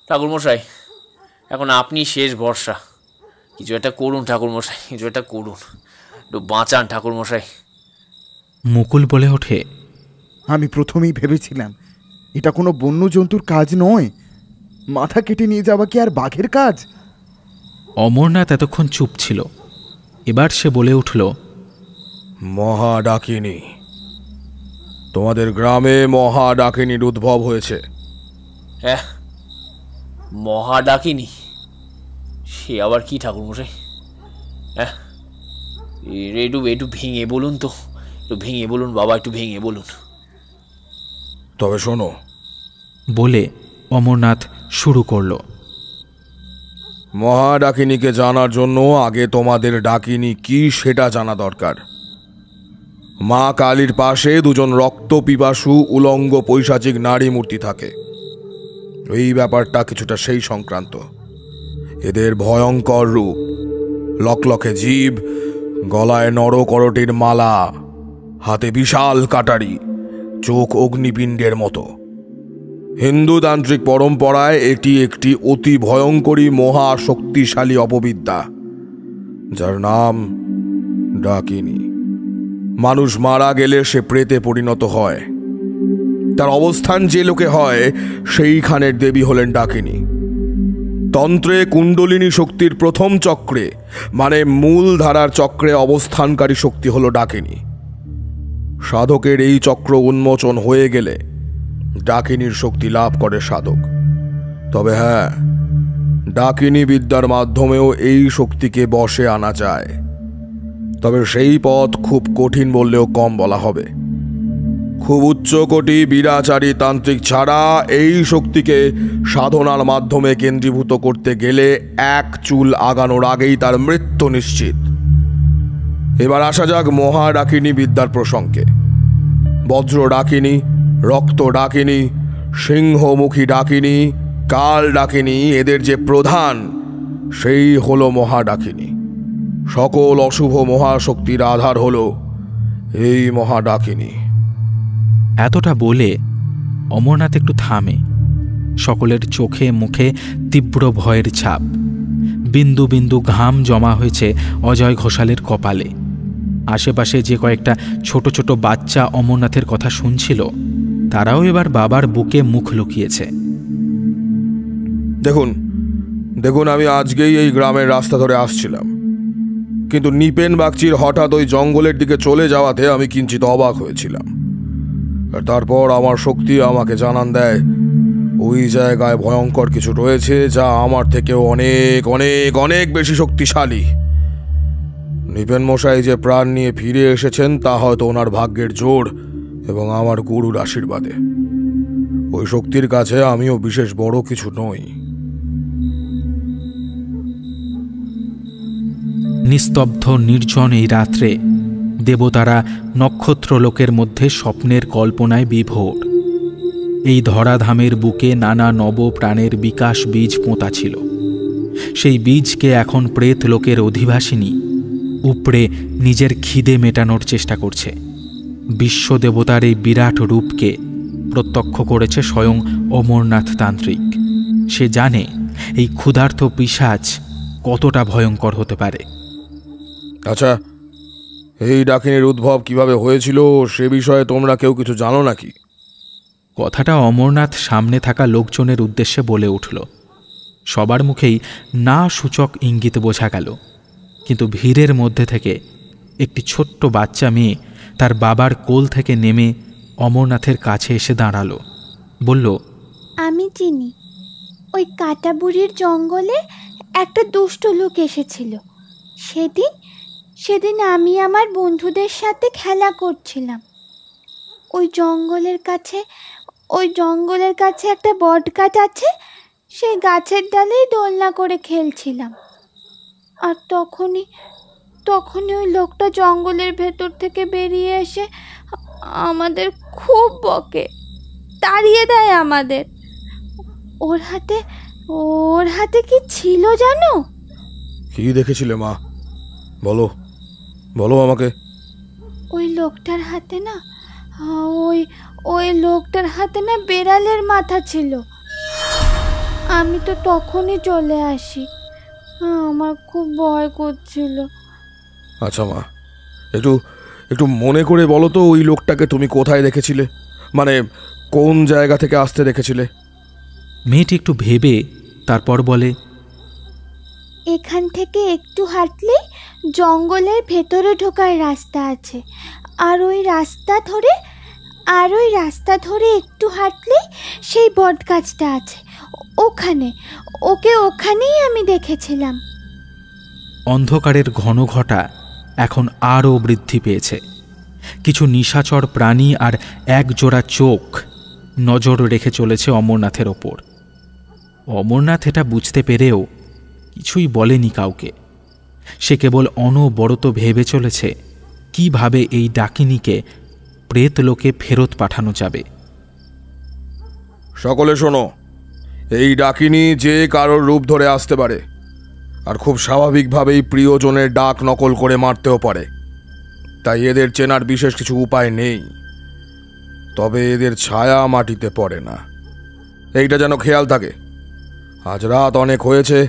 ঠাকুরমশাই, এখন আপনি শেষ ভরসা। কিছু একটা করুন ঠাকুরমশাই, কিছু একটা করুন, একটু বাঁচান ঠাকুরমশাই। মুকুল বলে ওঠে, আমি প্রথমেই ভেবেছিলাম এটা কোনো বন্য জন্তুর কাজ নয়। মাথা কেটে নিয়ে যাওয়া কি আর বাঘের কাজ? অমরনাথ এতক্ষণ চুপ ছিল। এবার সে বলে উঠল, মহা ডাকিনী, তোমাদের গ্রামে মহা ডাকিনীর উদ্ভব হয়েছে। হ্যাঁ, মহা ডাকিনী? সে আবার কি ঠাকুরমশাই? হ্যাঁ, একটু ভেঙে বলুন তো, একটু ভেঙে বলুন বাবা, একটু ভেঙে বলুন। তবে শোনো, বলে অমরনাথ শুরু করল। মহা ডাকিনীকে জানার জন্য আগে তোমাদের ডাকিনী কি সেটা জানা দরকার। মা কালীর পাশে দুজন রক্ত পিপাসু উলঙ্গ পৈশাচিক নারী মূর্তি থাকে। এই ব্যাপারটা কিছুটা সেই সংক্রান্ত। এদের ভয়ঙ্কর রূপ, লকলকে জীব, গলায় নরকরটির মালা, হাতে বিশাল কাটারি, চোখ অগ্নিপিণ্ডের মতো। হিন্দু তান্ত্রিক পরম্পরায় এটি একটি অতি ভয়ঙ্করী মহা শক্তিশালী অপবিদ্যা, যার নাম ডাকিনী মানুষ মারা গেলে সে প্রেতে পরিণত হয়। তার অবস্থান যে লোকে হয় সেইখানের দেবী হলেন ডাকিনী। তন্ত্রে কুণ্ডলিনী শক্তির প্রথম চক্রে মানে মূল ধারার চক্রে অবস্থানকারী শক্তি হলো ডাকিনী। সাধকের এই চক্র উন্মোচন হয়ে গেলে ডাকিনীর শক্তি লাভ করে সাধক। তবে হ্যাঁ, ডাকিনী বিদ্যার মাধ্যমেও এই শক্তিকে বশে আনা যায়, তবে সেই পথ খুব কঠিন বললেও কম বলা হবে। খুব উচ্চকোটি বীরাচারী তান্ত্রিক ছাড়া এই শক্তিকে সাধনার মাধ্যমে কেন্দ্রীভূত করতে গেলে এক চুল আগানোর আগেই তার মৃত্যু নিশ্চিত। এবার আসা যাক মহা ডাকিনী বিদ্যার প্রসঙ্গে। বজ্র ডাকিনী, রক্ত ডাকিনী, সিংহমুখী ডাকিনী, কাল ডাকিনী, এদের যে প্রধান সেই হলো মহা ডাকিনী। সকল অশুভ মহাশক্তির আধার হলো এই মহা ডাকিনী। এতটা বলে অমরনাথ একটু থামে। সকলের চোখে মুখে তীব্র ভয়ের ছাপ। বিন্দু বিন্দু ঘাম জমা হয়েছে অজয় ঘোষালের কপালে। আশেপাশে যে কয়েকটা ছোট ছোট বাচ্চা অমরনাথের কথা শুনছিল, তারাও এবার বাবার বুকে মুখ লুকিয়েছে। দেখুন দেখুন, আমি আজকেই এই গ্রামের রাস্তা ধরে আসছিলাম, কিন্তু নিপেন বাগচির হঠাৎ ওই জঙ্গলের দিকে চলে যাওয়াতে আমি কিঞ্চিত অবাক হয়েছিলাম। আর তারপর আমার শক্তি আমাকে জানান দেয় ওই জায়গায় ভয়ঙ্কর কিছু রয়েছে যা আমার থেকেও অনেক অনেক অনেক বেশি শক্তিশালী। নিপেন মশাই যে প্রাণ নিয়ে ফিরে এসেছেন তা হয়তো ওনার ভাগ্যের জোর এবং আমার গুরুর আশীর্বাদে। ওই শক্তির কাছে আমিও বিশেষ বড় কিছু নই। নিস্তব্ধ নির্জন এই রাত্রে দেবতারা নক্ষত্রলোকের মধ্যে স্বপ্নের কল্পনায় বিভোর। এই ধরাধামের বুকে নানা নব প্রাণের বিকাশ বীজ পোঁতা ছিল। সেই বীজকে এখন প্রেত লোকের অধিবাসিনী উপড়ে নিজের খিদে মেটানোর চেষ্টা করছে। বিশ্বদেবতার এই বিরাট রূপকে প্রত্যক্ষ করেছে স্বয়ং অমরনাথ তান্ত্রিক। সে জানে এই ক্ষুধার্ত পিশাচ কতটা ভয়ঙ্কর হতে পারে। আচ্ছা, এই ডাকিনীর উদ্ভব কিভাবে হয়েছিল সে বিষয়ে তোমরা কেউ কিছু জানো নাকি? কথাটা অমরনাথ সামনে থাকা লোকজনের উদ্দেশ্যে বলে উঠল। সবার মুখেই না সূচক ইঙ্গিত বোঝা গেল, কিন্তু ভিড়ের মধ্যে থেকে একটি ছোট্ট বাচ্চা মেয়ে তার বাবার কোল থেকে নেমে অমরনাথের কাছে এসে দাঁড়ালো। বলল, আমি চিনি, ওই কাটাবুড়ির জঙ্গলে একটা দুষ্ট লোক এসেছিল। সেদিন আমি আমার বন্ধুদের সাথে খেলা করছিলাম। ওই জঙ্গলের কাছে একটা বট গাছ আছে, সেই গাছের ডালেই দোলনা করে খেলছিলাম। আর তখনই ওই লোকটা জঙ্গলের ভেতর থেকে বেরিয়ে এসে আমাদের খুব বকে, তাড়িয়ে দেয় আমাদের। ওর হাতে কি ছিল জানো? কি দেখেছিলে মা? বলো বলো আমাকে। ওই লোকটার হাতে না বেড়ালের মাথা ছিল। আমি তো তখনই চলে আসি, আমার খুব ভয় করছিল। আচ্ছা মা, একটু মনে করে বলো তো, ওই লোকটাকে তুমি কোথায় দেখেছিলে? মানে কোন জায়গা থেকে আসতে দেখেছিলে? মেয়েটি একটু ভেবে তারপর বলে, এখান থেকে একটু হাঁটলেই জঙ্গলের ভেতরে ঢোকার রাস্তা আছে, আর ওই রাস্তা ধরে একটু হাঁটলেই সেই বট গাছটা আছে, ওখানেই আমি দেখেছিলাম। অন্ধকারের ঘন ঘটা এখন আরও বৃদ্ধি পেয়েছে। কিছু নিশাচর প্রাণী আর একজোড়া চোখ নজর রেখে চলেছে অমরনাথের ওপর। অমরনাথ এটা বুঝতে পেরেও কিছুই বলেনি কাউকে। সে কেবল অনবরত ভেবে চলেছে কিভাবে এই ডাকিনীকে প্রেতলোকে ফেরত পাঠানো যাবে। সকলে শোনো, এই ডাকিনী যে কারোর রূপ ধরে আসতে পারে, আর খুব স্বাভাবিকভাবেই প্রিয়জনের ডাক নকল করে মারতেও পারে। তাই এদের চেনার বিশেষ কিছু উপায় নেই, তবে এদের ছায়া মাটিতে পড়ে না, এইটা যেন খেয়াল থাকে। আজ রাত অনেক হয়েছে,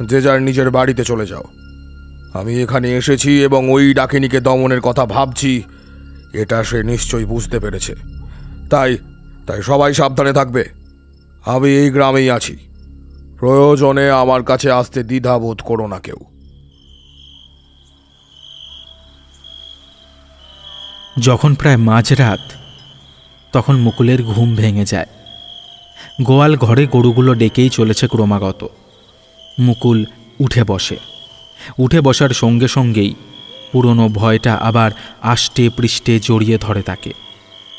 যে যার নিজের বাড়িতে চলে যাও। আমি এখানে এসেছি এবং ওই ডাকিনীকে দমনের কথা ভাবছি, এটা সে নিশ্চয়ই বুঝতে পেরেছে। তাই তাই সবাই সাবধানে থাকবে। আমি এই গ্রামেই আছি, প্রয়োজনে আমার কাছে আসতে দ্বিধাবোধ করো না কেউ। যখন প্রায় মাঝরাত, তখন মুকুলের ঘুম ভেঙে যায়। গোয়াল ঘরে গরুগুলো ডেকেই চলেছে ক্রমাগত। মুকুল উঠে বসার সঙ্গে সঙ্গেই পুরনো ভয়টা আবার আষ্টে পৃষ্ঠে জড়িয়ে ধরে তাকে।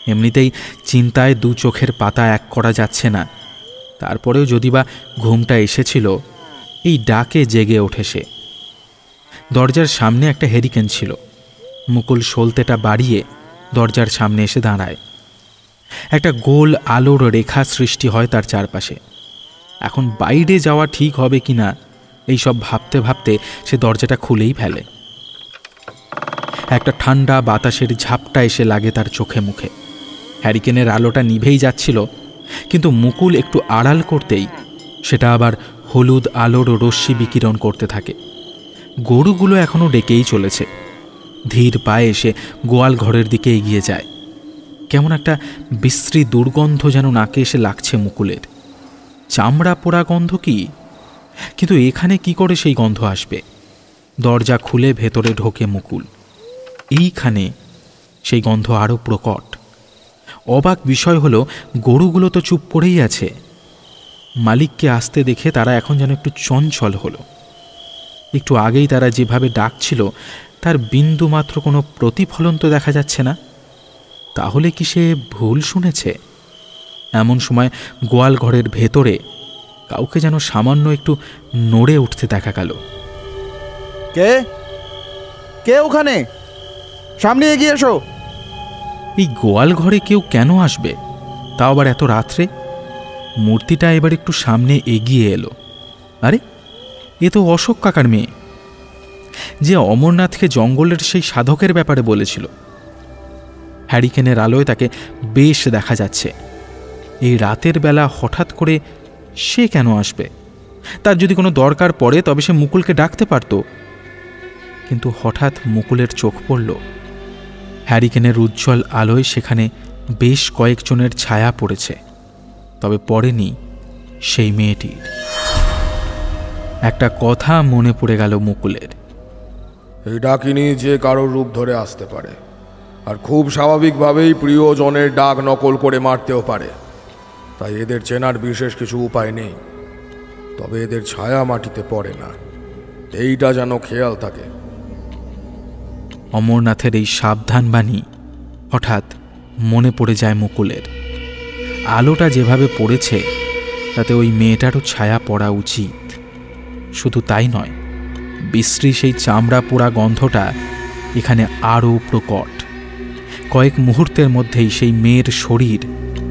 এমনিতেই চিন্তায় দু চোখের পাতা এক করা যাচ্ছে না, তারপরেও যদিবা ঘুমটা এসেছিল, এই ডাকে জেগে ওঠে সে। দরজার সামনে একটা হেরিকেন ছিল। মুকুল সলতেটা বাড়িয়ে দরজার সামনে এসে দাঁড়ায়। একটা গোল আলোর রেখা সৃষ্টি হয় তার চারপাশে। এখন বাইরে যাওয়া ঠিক হবে কিনা এইসব ভাবতে ভাবতে সে দরজাটা খুলেই ফেলে। একটা ঠান্ডা বাতাসের ঝাপটা এসে লাগে তার চোখে মুখে। হ্যারিকেনের আলোটা নিভেই যাচ্ছিল, কিন্তু মুকুল একটু আড়াল করতেই সেটা আবার হলুদ আলোর রশ্মি বিকিরণ করতে থাকে। গরুগুলো এখনও ডেকেই চলেছে। ধীর পায়ে এসে গোয়াল ঘরের দিকে এগিয়ে যায়। কেমন একটা বিশ্রী দুর্গন্ধ যেন নাকে এসে লাগছে মুকুলের। চামড়া পোড়া গন্ধ কি? কিন্তু এখানে কি করে সেই গন্ধ আসবে? দরজা খুলে ভেতরে ঢোকে মুকুল। এইখানে সেই গন্ধ আরও প্রকট। অবাক বিষয় হলো, গরুগুলো তো চুপ করেই আছে। মালিককে আসতে দেখে তারা এখন যেন একটু চঞ্চল হলো। একটু আগেই তারা যেভাবে ডাকছিল তার বিন্দুমাত্র কোনো প্রতিফলন তো দেখা যাচ্ছে না। তাহলে কি সে ভুল শুনেছে? এমন সময় গোয়াল ঘরের ভেতরে কাউকে যেন সামান্য একটু নড়ে উঠতে দেখা গেল। কে কে ওখানে? সামনে এগিয়ে এসো। এই গোয়াল ঘরে কেউ কেন আসবে, তাও আবার এত রাত্রে? মূর্তিটা এবার একটু সামনে এগিয়ে এলো। আরে, এ তো অশোক কাকার মেয়ে, যে অমরনাথকে জঙ্গলের সেই সাধকের ব্যাপারে বলেছিল। হ্যারিকেনের আলোয় তাকে বেশ দেখা যাচ্ছে। এই রাতের বেলা হঠাৎ করে সে কেন আসবে? তার যদি কোনো দরকার পড়ে তবে সে মুকুলকে ডাকতে পারত। কিন্তু হঠাৎ মুকুলের চোখ পড়ল, হ্যারিকেনের উজ্জ্বল আলোয় সেখানে বেশ কয়েকজনের ছায়া পড়েছে, তবে পড়েনি সেই মেয়েটির। একটা কথা মনে পড়ে গেল মুকুলের। এই ডাকিনী যে কারোর রূপ ধরে আসতে পারে, আর খুব স্বাভাবিকভাবেই প্রিয়জনের ডাক নকল করে মারতেও পারে। তাই এদের চেনার বিশেষ কিছু উপায় নেই, তবে এদের ছায়া মাটিতে পড়ে না, এইটা যেন খেয়াল থাকে। অমরনাথের এই সাবধান বাণী হঠাৎ মনে পড়ে যায় মুকুলের। আলোটা যেভাবে পড়েছে তাতে ওই মেয়েটারও ছায়া পড়া উচিত। শুধু তাই নয়, বিশ্রী সেই চামড়া পোড়া গন্ধটা এখানে আরও প্রকট। কয়েক মুহূর্তের মধ্যেই সেই মেয়ের শরীর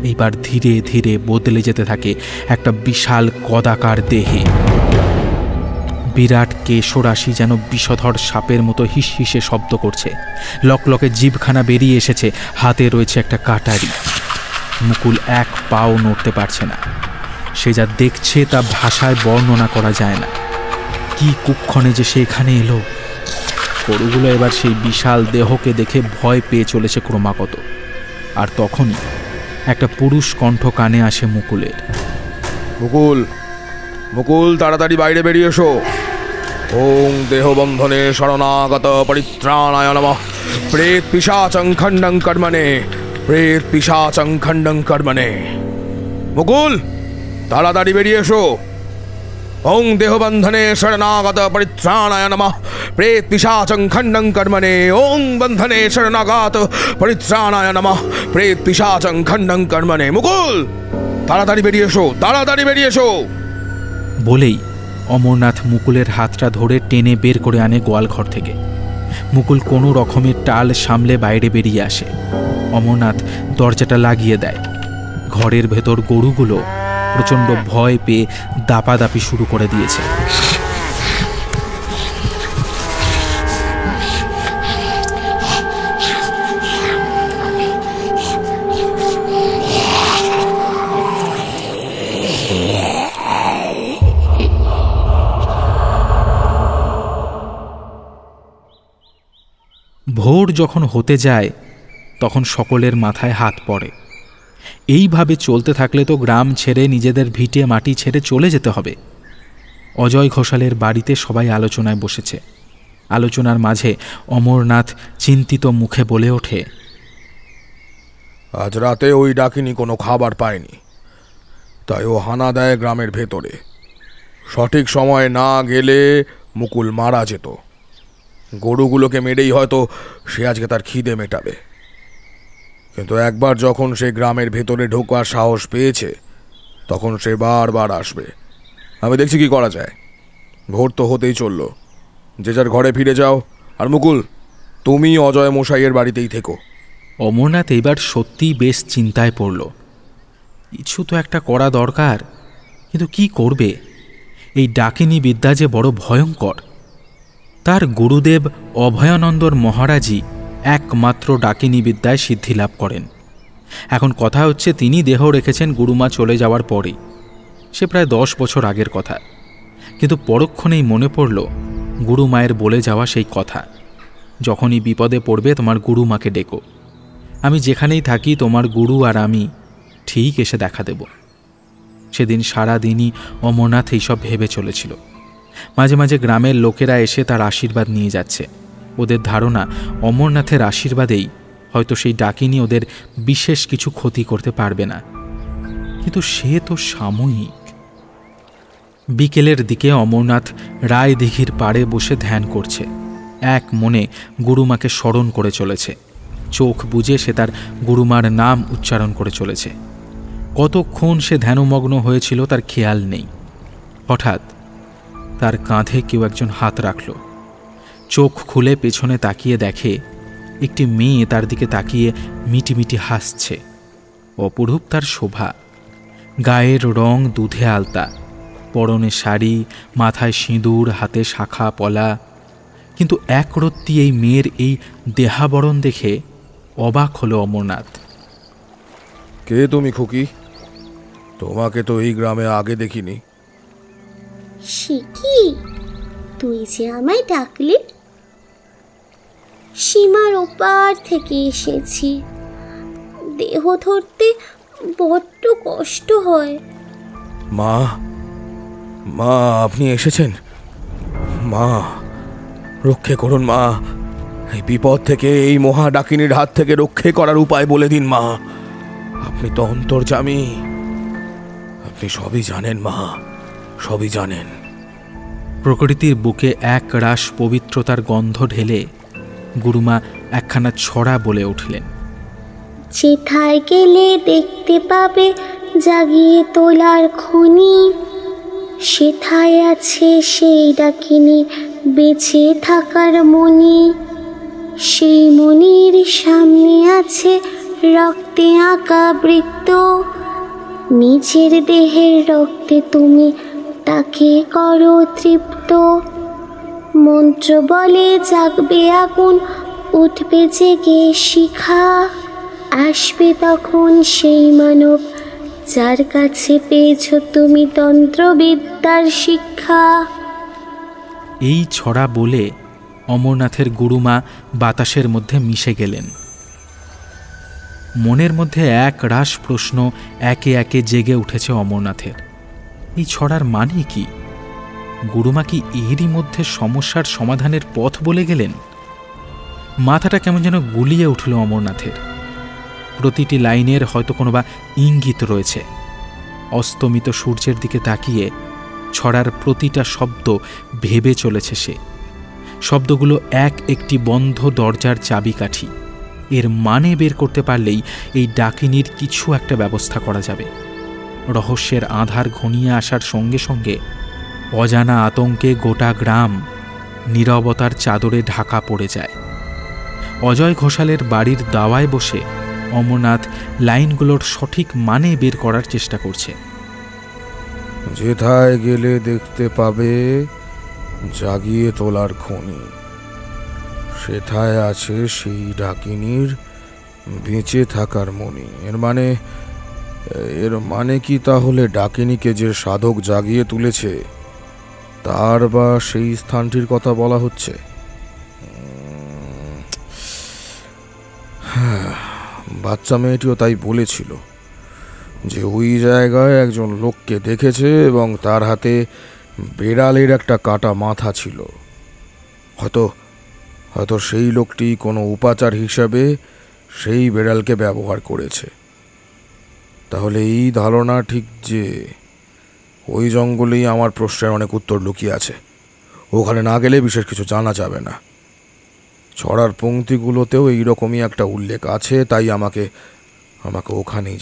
এইবার ধীরে ধীরে বদলে যেতে থাকে একটা বিশাল কদাকার দেহে। বিরাট কেশরাশি যেন বিষধর সাপের মতো হিসহিসে শব্দ করছে। লকলকে জিভখানা বেরিয়ে এসেছে, হাতে রয়েছে একটা কাটারি। মুকুল এক পাও নড়তে পারছে না। সে যা দেখছে তা ভাষায় বর্ণনা করা যায় না। কি কুক্ষণে যে সে এখানে এলো! গরুগুলো এবার সেই বিশাল দেহকে দেখে ভয় পেয়ে চলেছে ক্রমাগত। আর তখনই একটা পুরুষ কণ্ঠ কানে আসে মুকুলের। মুকুল, মুকুল, তাড়াতাড়ি বাইরে বেরিয়ে এসো। ওং দেহবন্ধনে শরণাগত পরিত্রাণায় নমঃ। প্রেত পিশাচং খণ্ডং কর্মণে, প্রেত পিশাচং খণ্ডং কর্মণে। মুকুল, তাড়াতাড়ি বেরিয়ে এসো। ওং দেহবন্ধনে শরণাগত পরিত্রাণায় নমঃ। প্রেত পিশাচং খণ্ডং কর্মণে। ওং বন্ধনে শরণাগত পরিত্রাণায় নমঃ। প্রেত পিশাচং খণ্ডং কর্মণে। মুকুল, তাড়াতাড়ি বেরিয়ে এসো, তাড়াতাড়ি বেরিয়ে এসো। বলেই অমরনাথ মুকুলের হাতটা ধরে টেনে বের করে আনে গোয়ালঘর থেকে। মুকুল কোনো রকমের টাল সামলে বাইরে বেরিয়ে আসে। অমরনাথ দরজাটা লাগিয়ে দেয়। ঘরের ভেতর গরুগুলো প্রচণ্ড ভয় পেয়ে দাপাদাপি শুরু করে দিয়েছে। ভোর যখন হতে যায় তখন সকলের মাথায় হাত পড়ে। এইভাবে চলতে থাকলে তো গ্রাম ছেড়ে নিজেদের ভিটে মাটি ছেড়ে চলে যেতে হবে। অজয় ঘোষালের বাড়িতে সবাই আলোচনায় বসেছে। আলোচনার মাঝে অমরনাথ চিন্তিত মুখে বলে ওঠে, আজ রাতে ওই ডাকিনী কোনো খাবার পায়নি, তাই ও হানা দেয় গ্রামের ভেতরে। সঠিক সময়ে না গেলে মুকুল মারা যেত। গরুগুলোকে মেরেই হয়তো সে আজকে তার খিদে মেটাবে। কিন্তু একবার যখন সে গ্রামের ভেতরে ঢোকার সাহস পেয়েছে, তখন সে বারবার আসবে। আমি দেখছি কি করা যায়। ভোর তো হতেই চলল, যে যার ঘরে ফিরে যাও। আর মুকুল, তুমি অজয় মশাইয়ের বাড়িতেই থেকো। অমরনাথ এবার সত্যিই বেশ চিন্তায় পড়ল। কিছু তো একটা করা দরকার, কিন্তু কি করবে? এই ডাকিনী বিদ্যা যে বড় ভয়ঙ্কর। তার গুরুদেব অভয়ানন্দর মহারাজই একমাত্র ডাকিনী বিদ্যায় সিদ্ধি লাভ করেন। এখন কথা হচ্ছে, তিনি দেহ রেখেছেন গুরুমা চলে যাওয়ার পরেই। সে প্রায় 10 বছর আগের কথা। কিন্তু পরক্ষণেই মনে পড়ল গুরুমায়ের বলে যাওয়া সেই কথা, যখনই বিপদে পড়বে তোমার গুরুমাকে ডেকো। আমি যেখানেই থাকি তোমার গুরু আর আমি ঠিক এসে দেখা দেব। সেদিন সারা দিনই অমরনাথ এইসব ভেবে চলেছিল। মাঝে মাঝে গ্রামের লোকেরা এসে তার আশীর্বাদ নিয়ে যাচ্ছে। ওদের ধারণা অমরনাথের আশীর্বাদেই হয়তো সেই ডাকিনী ওদের বিশেষ কিছু ক্ষতি করতে পারবে না। কিন্তু সে তো সাময়িক। বিকেলের দিকে অমরনাথ রায় দিঘির পাড়ে বসে ধ্যান করছে। এক মনে গুরুমাকে স্মরণ করে চলেছে। চোখ বুজে সে তার গুরুমার নাম উচ্চারণ করে চলেছে। কতক্ষণ সে ধ্যানমগ্ন হয়েছিল তার খেয়াল নেই। হঠাৎ তার কাঁধে কেউ একজন হাত রাখল। চোখ খুলে পেছনে তাকিয়ে দেখে একটি মেয়ে তার দিকে তাকিয়ে মিটিমিটি হাসছে। অপরূপ তার শোভা। গায়ের রং দুধে আলতা, পরনে শাড়ি, মাথায় সিঁদুর, হাতে শাখা পলা। কিন্তু একরত্তি এই মেয়ের এই দেহাবরণ দেখে অবাক হলো অমরনাথ। কে তুমি খুকি? তোমাকে তো এই গ্রামে আগে দেখিনি। সে কি, তুই যে আমায় ডাকলি? সীমার ওপার থেকে এসেছি। দেহ ধরতে বড্ড কষ্ট হয়। মা, মা আপনি এসেছেন? মা রক্ষে করুন মা। এই বিপদ থেকে, এই মহা ডাকিনীর হাত থেকে রক্ষে করার উপায় বলে দিন মা। আপনি তো অন্তর্যামী, আপনি সবই জানেন মা, সবই জানেন। প্রকৃতির বুকে এক রাস পবিত্রতার গন্ধ ঢেলে গুরুমা একখানা ছড়া বলে উঠলেন। যেথায় গেলে দেখতে পাবে জাগিয়ে তোলার খনি, সেথায় আছে সেই ডাকিনী বেঁচে থাকার মনি। সেই মনির সামনে আছে রক্তে আঁকা বৃত্ত। নিজের দেহের রক্তে তুমি তাকে করো তৃপ্ত। মন্ত্র বলে জাগবে আগুন, উঠবে জেগে শিখা। আসবে তখন সেই মানব যার কাছে পেয়েছ তুমি তন্ত্রবিদ্যার শিক্ষা। এই ছড়া বলে অমরনাথের গুরুমা বাতাসের মধ্যে মিশে গেলেন। মনের মধ্যে এক রাস প্রশ্ন একে একে জেগে উঠেছে অমরনাথের। এই ছড়ার মানে কি? গুরুমা কি এরই মধ্যে সমস্যার সমাধানের পথ বলে গেলেন? মাথাটা কেমন যেন গুলিয়ে উঠল অমরনাথের। প্রতিটি লাইনের হয়তো কোনো বা ইঙ্গিত রয়েছে। অস্তমিত সূর্যের দিকে তাকিয়ে ছড়ার প্রতিটা শব্দ ভেবে চলেছে সে। শব্দগুলো এক একটি বন্ধ দরজার চাবিকাঠি। এর মানে বের করতে পারলেই এই ডাকিনীর কিছু একটা ব্যবস্থা করা যাবে। রহস্যের আধার ঘনিয়ে আসার সঙ্গে সঙ্গে অজানা আতঙ্কে গোটা গ্রাম নীরবতার চাদরে ঢাকা পড়ে যায়। অজয় ঘোষালের বাড়ির দাওয়ায় বসে অমরনাথ লাইনগুলোর সঠিক মানে বের করার চেষ্টা করছে। যেথায় গেলে দেখতে পাবে জাগিয়ে তোলার খনি, সেথায় আছে সেই ডাকিনীর বেঁচে থাকার মনি। এর মানে কি তাহলে ডাকিনীকে যে সাধক জাগিয়ে তুলেছে তার বা সেই স্থানটির কথা বলা হচ্ছে? বাচ্চা মেয়েটিও তাই বলেছিল যে ওই জায়গায় একজন লোককে দেখেছে এবং তার হাতে বেড়ালের একটা কাটা মাথা ছিল। হয়তো হয়তো সেই লোকটি কোনো উপাচার হিসাবে সেই বেড়ালকে ব্যবহার করেছে। তাহলে এই ধারণা ঠিক যে ওই জঙ্গলেই আমার প্রশ্নের অনেক উত্তর লুকিয়ে আছে। ওখানে না গেলে বিশেষ কিছু জানা যাবে না। ছড়ার পংক্তিগুলোতেও এইরকমই একটা উল্লেখ আছে, তাই আমাকে ওখানেই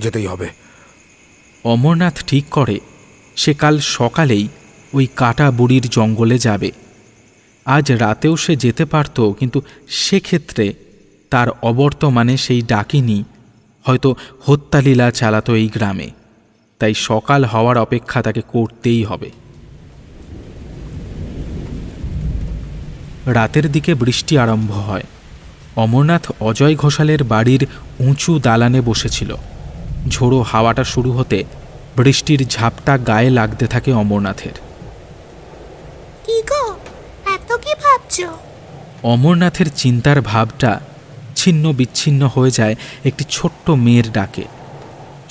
যেতেই হবে। অমরনাথ ঠিক করে সে কাল সকালেই ওই কাটা বুড়ির জঙ্গলে যাবে। আজ রাতেও সে যেতে পারত, কিন্তু সেক্ষেত্রে তার অবর্তমানে সেই ডাকিনী হয়তো হত্যালীলা চালাতো এই গ্রামে। তাই সকাল হওয়ার অপেক্ষা তাকে করতেই হবে। রাতের দিকে বৃষ্টি আরম্ভ হয়। অমরনাথ অজয় ঘোষালের বাড়ির উঁচু দালানে বসেছিল। ঝোড়ো হাওয়াটা শুরু হতে বৃষ্টির ঝাপটা গায়ে লাগতে থাকে অমরনাথের। কি গো, এত কি ভাবছো? অমরনাথের চিন্তার ভাবটা ছিন্ন বিচ্ছিন্ন হয়ে যায় একটি ছোট্ট মেয়ের ডাকে।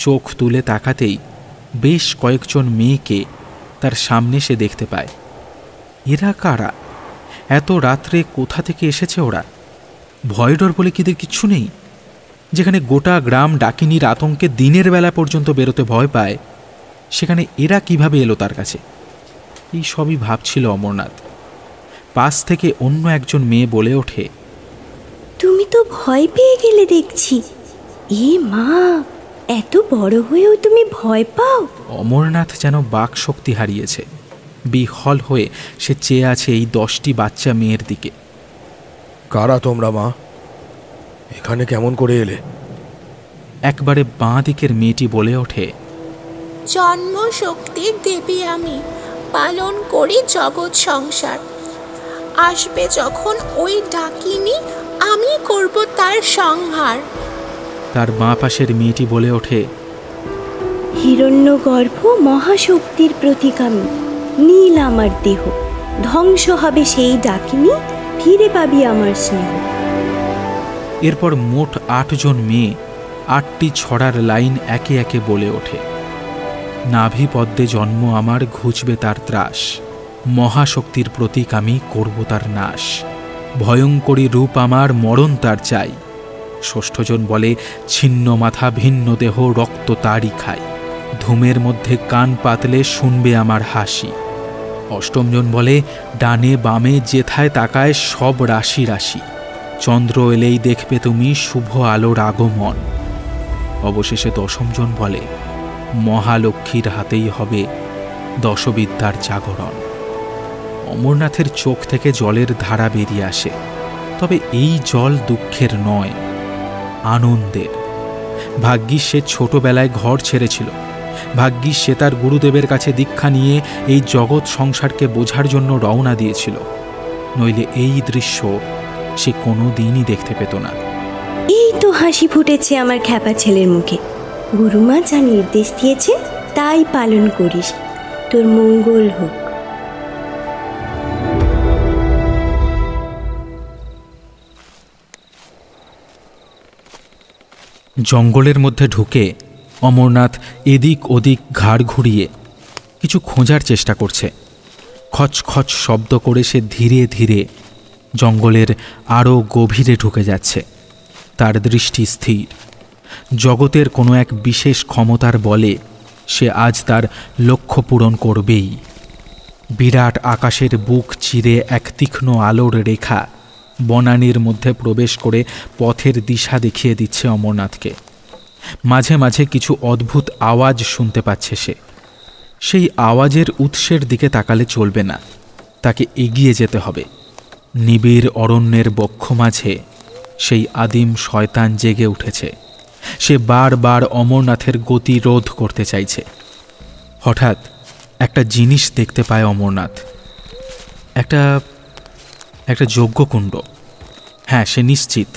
চোখ তুলে তাকাতেই বেশ কয়েকজন মেয়েকে তার সামনে সে দেখতে পায়। এরা কারা? এত রাত্রে কোথা থেকে এসেছে ওরা? ভয় ডর বলে কি এদের কিচ্ছু নেই? যেখানে গোটা গ্রাম ডাকিনীর আতঙ্কে দিনের বেলা পর্যন্ত বেরোতে ভয় পায়, সেখানে এরা কিভাবে এলো তার কাছে? এই সবই ভাবছিল অমরনাথ। পাশ থেকে অন্য একজন মেয়ে বলে ওঠে, তুমি তো ভয় পেয়ে গেলে দেখছি। এ মা, এত বড় হয়েও তুমি ভয় পাও? অমরনাথ যেন বাক শক্তি হারিয়েছে। বিহল হয়ে সে চেয়ে আছে এই 10টি বাচ্চা মেয়ের দিকে। কারা তোমরা মা? এখানে কেমন করে এলে? একবারে বাঁ দিকের মেয়েটি বলে ওঠে, জন্ম শক্তির দেবী আমি, পালন করি জগৎ সংসার। আসবে যখন ওই ডাকিনী, আমি করব তার সংহার। তার বাঁ পাশের মেয়েটি বলে ওঠে, হিরণ্যগর্ভ মহাশক্তির প্রতীক আমি, নীল আমার দেহ, ধ্বংস হবে সেই ডাকিনী, ফিরে পাবি আমার স্নেহ। এরপর মোট 8 জন মেয়ে 8টি ছড়ার লাইন একে একে বলে ওঠে, নাভি পদ্মে জন্ম আমার, ঘুচবে তার ত্রাস, মহাশক্তির প্রতীক আমি, করব তার নাশ, ভয়ঙ্করী রূপ আমার, মরণ তার চাই। 6ষ্ঠ জন বলে, ছিন্ন মাথা ভিন্ন দেহ, রক্ত তারই খাই, ধূমের মধ্যে কান পাতলে শুনবে আমার হাসি। 8ম জন বলে, ডানে বামে যেথায় তাকায় সব রাশি রাশি, চন্দ্র এলেই দেখবে তুমি শুভ আলোর আগমন। অবশেষে 10ম জন বলে, মহালক্ষ্মীর হাতেই হবে দশবিদ্যার জাগরণ। অমরনাথের চোখ থেকে জলের ধারা বেরিয়ে আসে, তবে এই জল দুঃখের নয়, আনন্দের। ভাগ্যিস সে ছোটবেলায় ঘর ছেড়েছিল, ভাগ্যিস সে তার গুরুদেবের কাছে দীক্ষা নিয়ে এই জগৎ সংসারকে বোঝার জন্য রওনা দিয়েছিল, নইলে এই দৃশ্য সে কোনো দিনই দেখতে পেত না। এই তো হাসি ফুটেছে আমার খ্যাপা ছেলের মুখে। গুরুমা যা নির্দেশ দিয়েছে তাই পালন করিস, তোর মঙ্গল হোক। জঙ্গলের মধ্যে ঢুকে অমরনাথ এদিক ওদিক ঘাড় ঘুরিয়ে কিছু খোঁজার চেষ্টা করছে। খচখচ শব্দ করে সে ধীরে ধীরে জঙ্গলের আরও গভীরে ঢুকে যাচ্ছে। তার দৃষ্টি স্থির। জগতের কোনো এক বিশেষ ক্ষমতার বলে সে আজ তার লক্ষ্য পূরণ করবেই। বিরাট আকাশের বুক চিরে এক তীক্ষ্ণ আলোর রেখা বনানীর মধ্যে প্রবেশ করে পথের দিশা দেখিয়ে দিচ্ছে অমরনাথকে। মাঝে মাঝে কিছু অদ্ভুত আওয়াজ শুনতে পাচ্ছে সে। সেই আওয়াজের উৎসের দিকে তাকালে চলবে না, তাকে এগিয়ে যেতে হবে। নিবিড় অরণ্যের বক্ষ মাঝে সেই আদিম শয়তান জেগে উঠেছে। সে বারবার অমরনাথের গতি রোধ করতে চাইছে। হঠাৎ একটা জিনিস দেখতে পায় অমরনাথ, একটা যজ্ঞকুণ্ড। হ্যাঁ, সে নিশ্চিত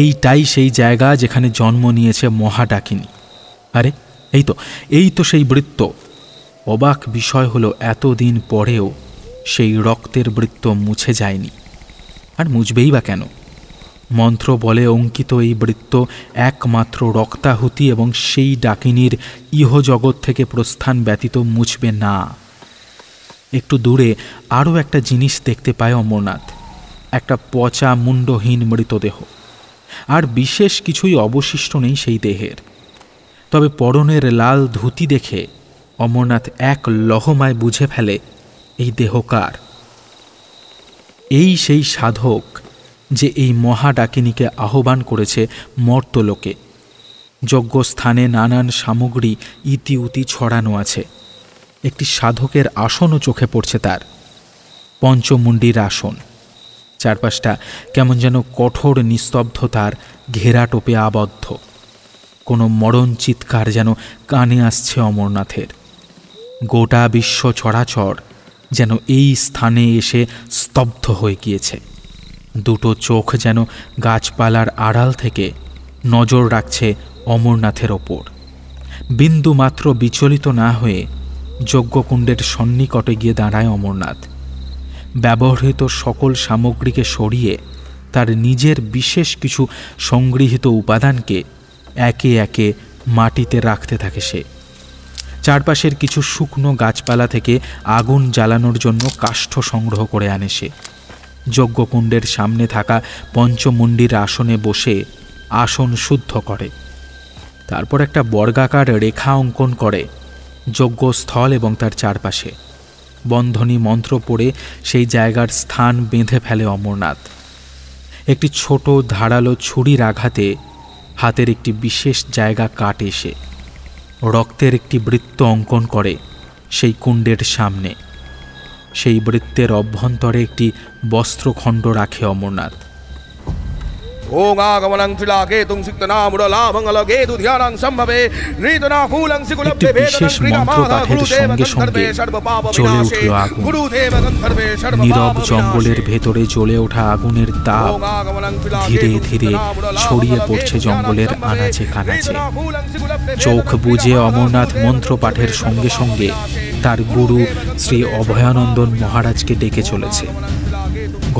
এইটাই সেই জায়গা যেখানে জন্ম নিয়েছে মহাডাকিনী। আরে এই তো সেই বৃত্ত। অবাক বিষয় হলো এতদিন পরেও সেই রক্তের বৃত্ত মুছে যায়নি। আর মুছবেই বা কেন? মন্ত্র বলে অঙ্কিত এই বৃত্ত একমাত্র রক্তাহুতি এবং সেই ডাকিনীর ইহজগৎ থেকে প্রস্থান ব্যতীত মুছবে না। একটু দূরে আরও একটা জিনিস দেখতে পায় অমরনাথ, একটা পচা মুন্ডহীন মৃতদেহ। আর বিশেষ কিছুই অবশিষ্ট নেই সেই দেহের। তবে পরনের লাল ধুতি দেখে অমরনাথ এক লহমায় বুঝে ফেলে এই দেহ কার। এই সেই সাধক যে এই মহা ডাকিনীকে আহ্বান করেছে মর্তলোকে। যজ্ঞস্থানে নানান সামগ্রী ইতিউতি ছড়ানো আছে। একটি সাধকের আসনও চোখে পড়ছে তার, পঞ্চমুণ্ডির আসন। চারপাশটা কেমন যেন কঠোর নিস্তব্ধতার ঘেরাটোপে আবদ্ধ। কোনো মরণ চিৎকার যেন কানে আসছে অমরনাথের। গোটা বিশ্ব চরাচর যেন এই স্থানে এসে স্তব্ধ হয়ে গিয়েছে। দুটো চোখ যেন গাছপালার আড়াল থেকে নজর রাখছে অমরনাথের ওপর। বিন্দুমাত্র বিচলিত না হয়ে যজ্ঞকুণ্ডের সন্নিকটে গিয়ে দাঁড়ায় অমরনাথ। ব্যবহৃত সকল সামগ্রীকে সরিয়ে তার নিজের বিশেষ কিছু সংগৃহীত উপাদানকে একে একে মাটিতে রাখতে থাকে সে। চারপাশের কিছু শুকনো গাছপালা থেকে আগুন জ্বালানোর জন্য কাষ্ঠ সংগ্রহ করে আনে সে। যজ্ঞকুণ্ডের সামনে থাকা পঞ্চমুণ্ডির আসনে বসে আসন শুদ্ধ করে। তারপর একটা বর্গাকার রেখা অঙ্কন করে যজ্ঞস্থল এবং তার চারপাশে। বন্ধনী মন্ত্র পড়ে সেই জায়গার স্থান বেঁধে ফেলে অমরনাথ। একটি ছোট ধারালো ছুরির আঘাতে হাতের একটি বিশেষ জায়গা কাটে সে। রক্তের একটি বৃত্ত অঙ্কন করে সেই কুণ্ডের সামনে। সেই বৃত্তের অভ্যন্তরে একটি বস্ত্রখণ্ড রাখে অমরনাথ। একটি বিশেষ মন্ত্র পাঠের সঙ্গে সঙ্গে জ্বলে উঠল আগুন। নীরব জঙ্গলের ভেতরে জ্বলে ওঠা আগুনের তাপ ধীরে ধীরে ছড়িয়ে পড়ছে জঙ্গলের আনাচে কানাচে। চোখ বুজে অমরনাথ মন্ত্র পাঠের সঙ্গে সঙ্গে তার গুরু শ্রী অভয়ানন্দন মহারাজকে ডেকে চলেছে।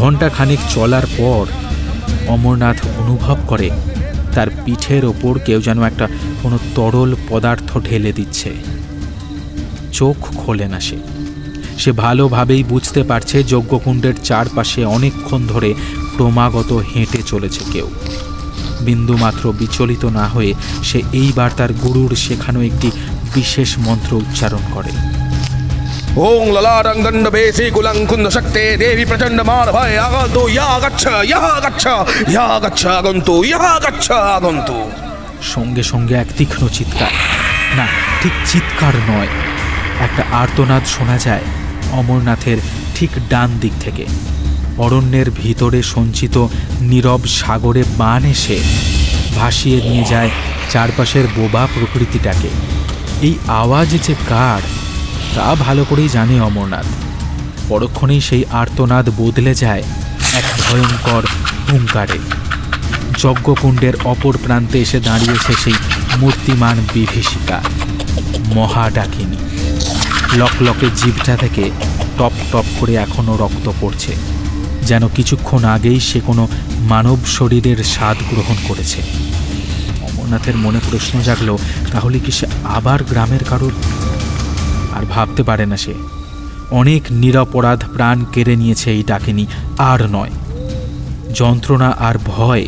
ঘণ্টাখানেক চলার পর অমরনাথ অনুভব করে তার পিঠের ওপর কেউ যেন একটা কোনো তরল পদার্থ ঢেলে দিচ্ছে। চোখ খোলে না সে ভালোভাবেই বুঝতে পারছে যজ্ঞকুণ্ডের চারপাশে অনেকক্ষণ ধরে ক্রমাগত হেঁটে চলেছে কেউ। বিন্দুমাত্র বিচলিত না হয়ে সে এইবার তার গুরুর শেখানো একটি বিশেষ মন্ত্র উচ্চারণ করে। ওং ললাটং দণ্ডবেশি কুলং কুন্দ শক্তে দেবী প্রচণ্ড মারভয় আগন্তু ইয়া গচ্ছ ইয়া গচ্ছ ইয়া গচ্ছ আগন্তু ইয়া গচ্ছ আগন্তু। সঙ্গে সঙ্গে এক তীক্ষ্ণ চিৎকার, না ঠিক চিৎকার নয়, একটা আর্তনাদ শোনা যায় অমরনাথের ঠিক ডান দিক থেকে। অরণ্যের ভিতরে সঞ্চিত নীরব সাগরে বান এসে ভাসিয়ে নিয়ে যায় চারপাশের বোবা প্রকৃতিটাকে। এই আওয়াজ যে কার তা ভালো করেই জানে অমরনাথ। পরক্ষণেই সেই আর্তনাদ বদলে যায় এক ভয়ঙ্কর হুঙ্কারে। যজ্ঞকুণ্ডের অপর প্রান্তে এসে দাঁড়িয়েছে সেই মূর্তিমান বিভীষিকা, মহা ডাকিনী। লকলকে জিভটা থেকে টপ টপ করে এখনও রক্ত পড়ছে, যেন কিছুক্ষণ আগেই সে কোনো মানব শরীরের স্বাদ গ্রহণ করেছে। অমরনাথের মনে প্রশ্ন জাগল, তাহলে কি সে আবার গ্রামের কারোর? আর ভাবতে পারে না সে। অনেক নিরপরাধ প্রাণ কেড়ে নিয়েছে এই ডাকিনী, আর নয়। যন্ত্রণা আর ভয়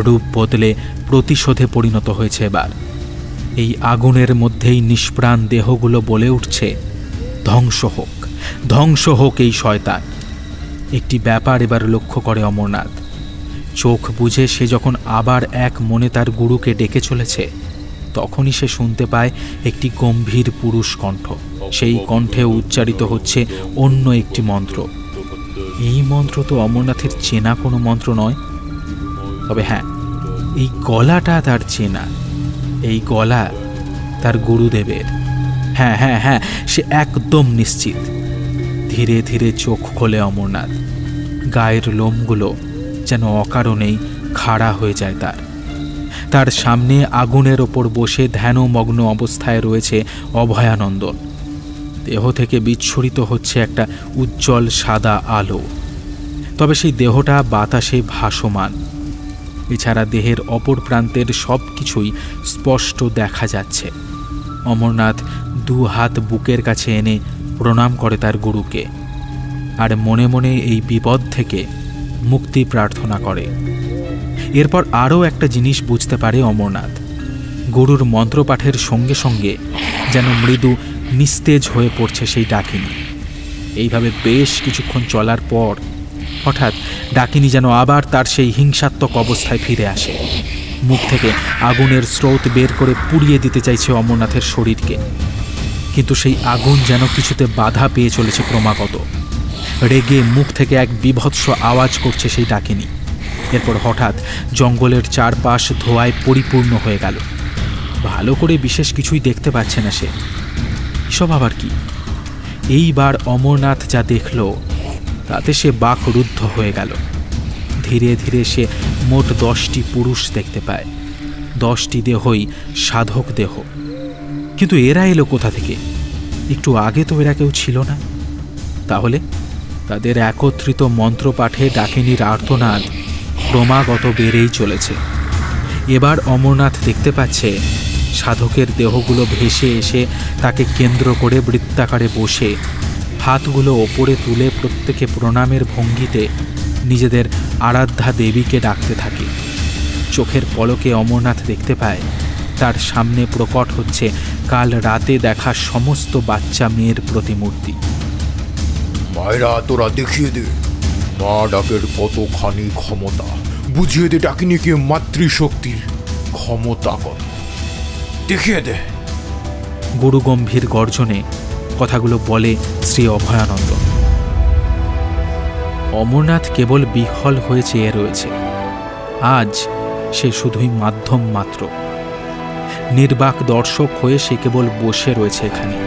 রূপ বদলে প্রতিশোধে পরিণত হয়েছে এবার। এই আগুনের মধ্যেই নিষ্প্রাণ দেহগুলো বলে উঠছে, ধ্বংস হোক, ধ্বংস হোক এই শয়তান। একটি ব্যাপার এবার লক্ষ্য করে অমরনাথ। চোখ বুঝে সে যখন আবার এক মনে তার গুরুকে ডেকে চলেছে, তখনই সে শুনতে পায় একটি গম্ভীর পুরুষ কণ্ঠ। সেই কণ্ঠে উচ্চারিত হচ্ছে অন্য একটি মন্ত্র। এই মন্ত্র তো অমরনাথের চেনা কোনো মন্ত্র নয়, তবে হ্যাঁ, এই গলাটা তার চেনা। এই গলা তার গুরুদেবের। হ্যাঁ হ্যাঁ হ্যাঁ, সে একদম নিশ্চিত। ধীরে ধীরে চোখ খোলে অমরনাথ। গায়ের লোমগুলো যেন অকারণেই খাড়া হয়ে যায় তার সামনে আগুনের ওপর বসে ধ্যানমগ্ন অবস্থায় রয়েছে অভয়ানন্দন। দেহ থেকে বিচ্ছুরিত হচ্ছে একটা উজ্জ্বল সাদা আলো, তবে সেই দেহটা বাতাসে ভাসমান। এছাড়া দেহের অপর প্রান্তের সব কিছুই স্পষ্ট দেখা যাচ্ছে। অমরনাথ 2 হাত বুকের কাছে এনে প্রণাম করে তার গুরুকে, আর মনে মনে এই বিপদ থেকে মুক্তি প্রার্থনা করে। এরপর আরও একটা জিনিস বুঝতে পারে অমরনাথ। গুরুর মন্ত্রপাঠের সঙ্গে সঙ্গে যেন মৃদু নিস্তেজ হয়ে পড়ছে সেই ডাকিনী। এইভাবে বেশ কিছুক্ষণ চলার পর হঠাৎ ডাকিনী যেন আবার তার সেই হিংসাত্মক অবস্থায় ফিরে আসে। মুখ থেকে আগুনের স্রোত বের করে পুড়িয়ে দিতে চাইছে অমরনাথের শরীরকে, কিন্তু সেই আগুন যেন কিছুতে বাধা পেয়ে চলেছে ক্রমাগত। রেগে মুখ থেকে এক বিভৎস আওয়াজ করছে সেই ডাকিনী। এরপর হঠাৎ জঙ্গলের চারপাশ ধোঁয়ায় পরিপূর্ণ হয়ে গেল। ভালো করে বিশেষ কিছুই দেখতে পাচ্ছে না সে। এসব আবার কি? এইবার অমরনাথ যা দেখল তাতে সে বাকরুদ্ধ হয়ে গেল। ধীরে ধীরে সে মোট 10টি পুরুষ দেখতে পায়। 10টি দেহই সাধক দেহ। কিন্তু এরা এলো কোথা থেকে? একটু আগে তো এরা কেউ ছিল না। তাহলে তাদের একত্রিত মন্ত্রপাঠে ডাকিনীর আর্তনাদ ক্রমাগত বেড়েই চলেছে। এবার অমরনাথ দেখতে পাচ্ছে সাধকের দেহগুলো ভেসে এসে তাকে কেন্দ্র করে বৃত্তাকারে বসে হাতগুলো ওপরে তুলে প্রত্যেকে প্রণামের ভঙ্গিতে নিজেদের আরাধ্যা দেবীকে ডাকতে থাকে। চোখের পলকে অমরনাথ দেখতে পায় তার সামনে প্রকট হচ্ছে কাল রাতে দেখা সমস্ত বাচ্চা মেয়ের প্রতিমূর্তি। মায়েরা, তোরা দেখিয়ে দে মা ডাকের কতখানি ক্ষমতা, বুঝিয়ে দে ডাকিনীকে মাতৃশক্তির ক্ষমতা কত, দেখিয়ে দে। গুরু গম্ভীর গর্জনে কথাগুলো বলে শ্রী অভয়ানন্দ। অমরনাথ কেবল বিহ্বল হয়ে চেয়ে রয়েছে। আজ সে শুধুই মাধ্যম মাত্র। নির্বাক দর্শক হয়ে সে কেবল বসে রয়েছে এখানে।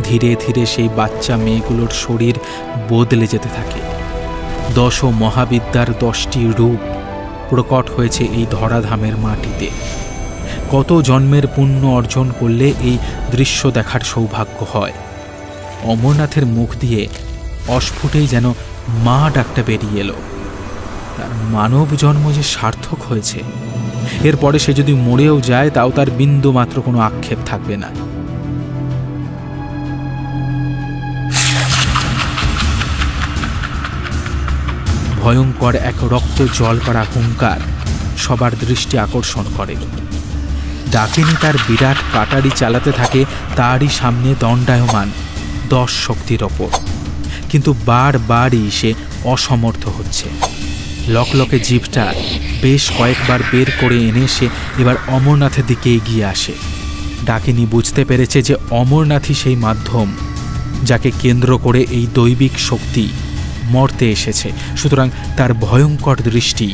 ধীরে ধীরে সেই বাচ্চা মেয়েগুলোর শরীর বদলে যেতে থাকে। 10 মহাবিদ্যার 10টি রূপ প্রকট হয়েছে এই ধরাধামের মাটিতে। কত জন্মের পুণ্য অর্জন করলে এই দৃশ্য দেখার সৌভাগ্য হয়। অমরনাথের মুখ দিয়ে অস্ফুটেই যেন মা ডাকটা বেরিয়ে এলো। তার মানব জন্ম যে সার্থক হয়েছে। এরপরে সে যদি মরেও যায় তাও তার বিন্দু মাত্র কোনো আক্ষেপ থাকবে না। ভয়ঙ্কর এক রক্ত জল করা হুঙ্কার সবার দৃষ্টি আকর্ষণ করে। ডাকিনী তার বিরাট কাটারি চালাতে থাকে তারই সামনে দণ্ডায়মান 10 শক্তির ওপর, কিন্তু বারবারই সে অসমর্থ হচ্ছে। লকলকে জিভটা বেশ কয়েকবার বের করে এনে সে এবার অমরনাথের দিকে এগিয়ে আসে। ডাকিনী বুঝতে পেরেছে যে অমরনাথই সেই মাধ্যম যাকে কেন্দ্র করে এই দৈবিক শক্তি মর্তে এসেছে। সুতরাং তার ভয়ঙ্কর দৃষ্টি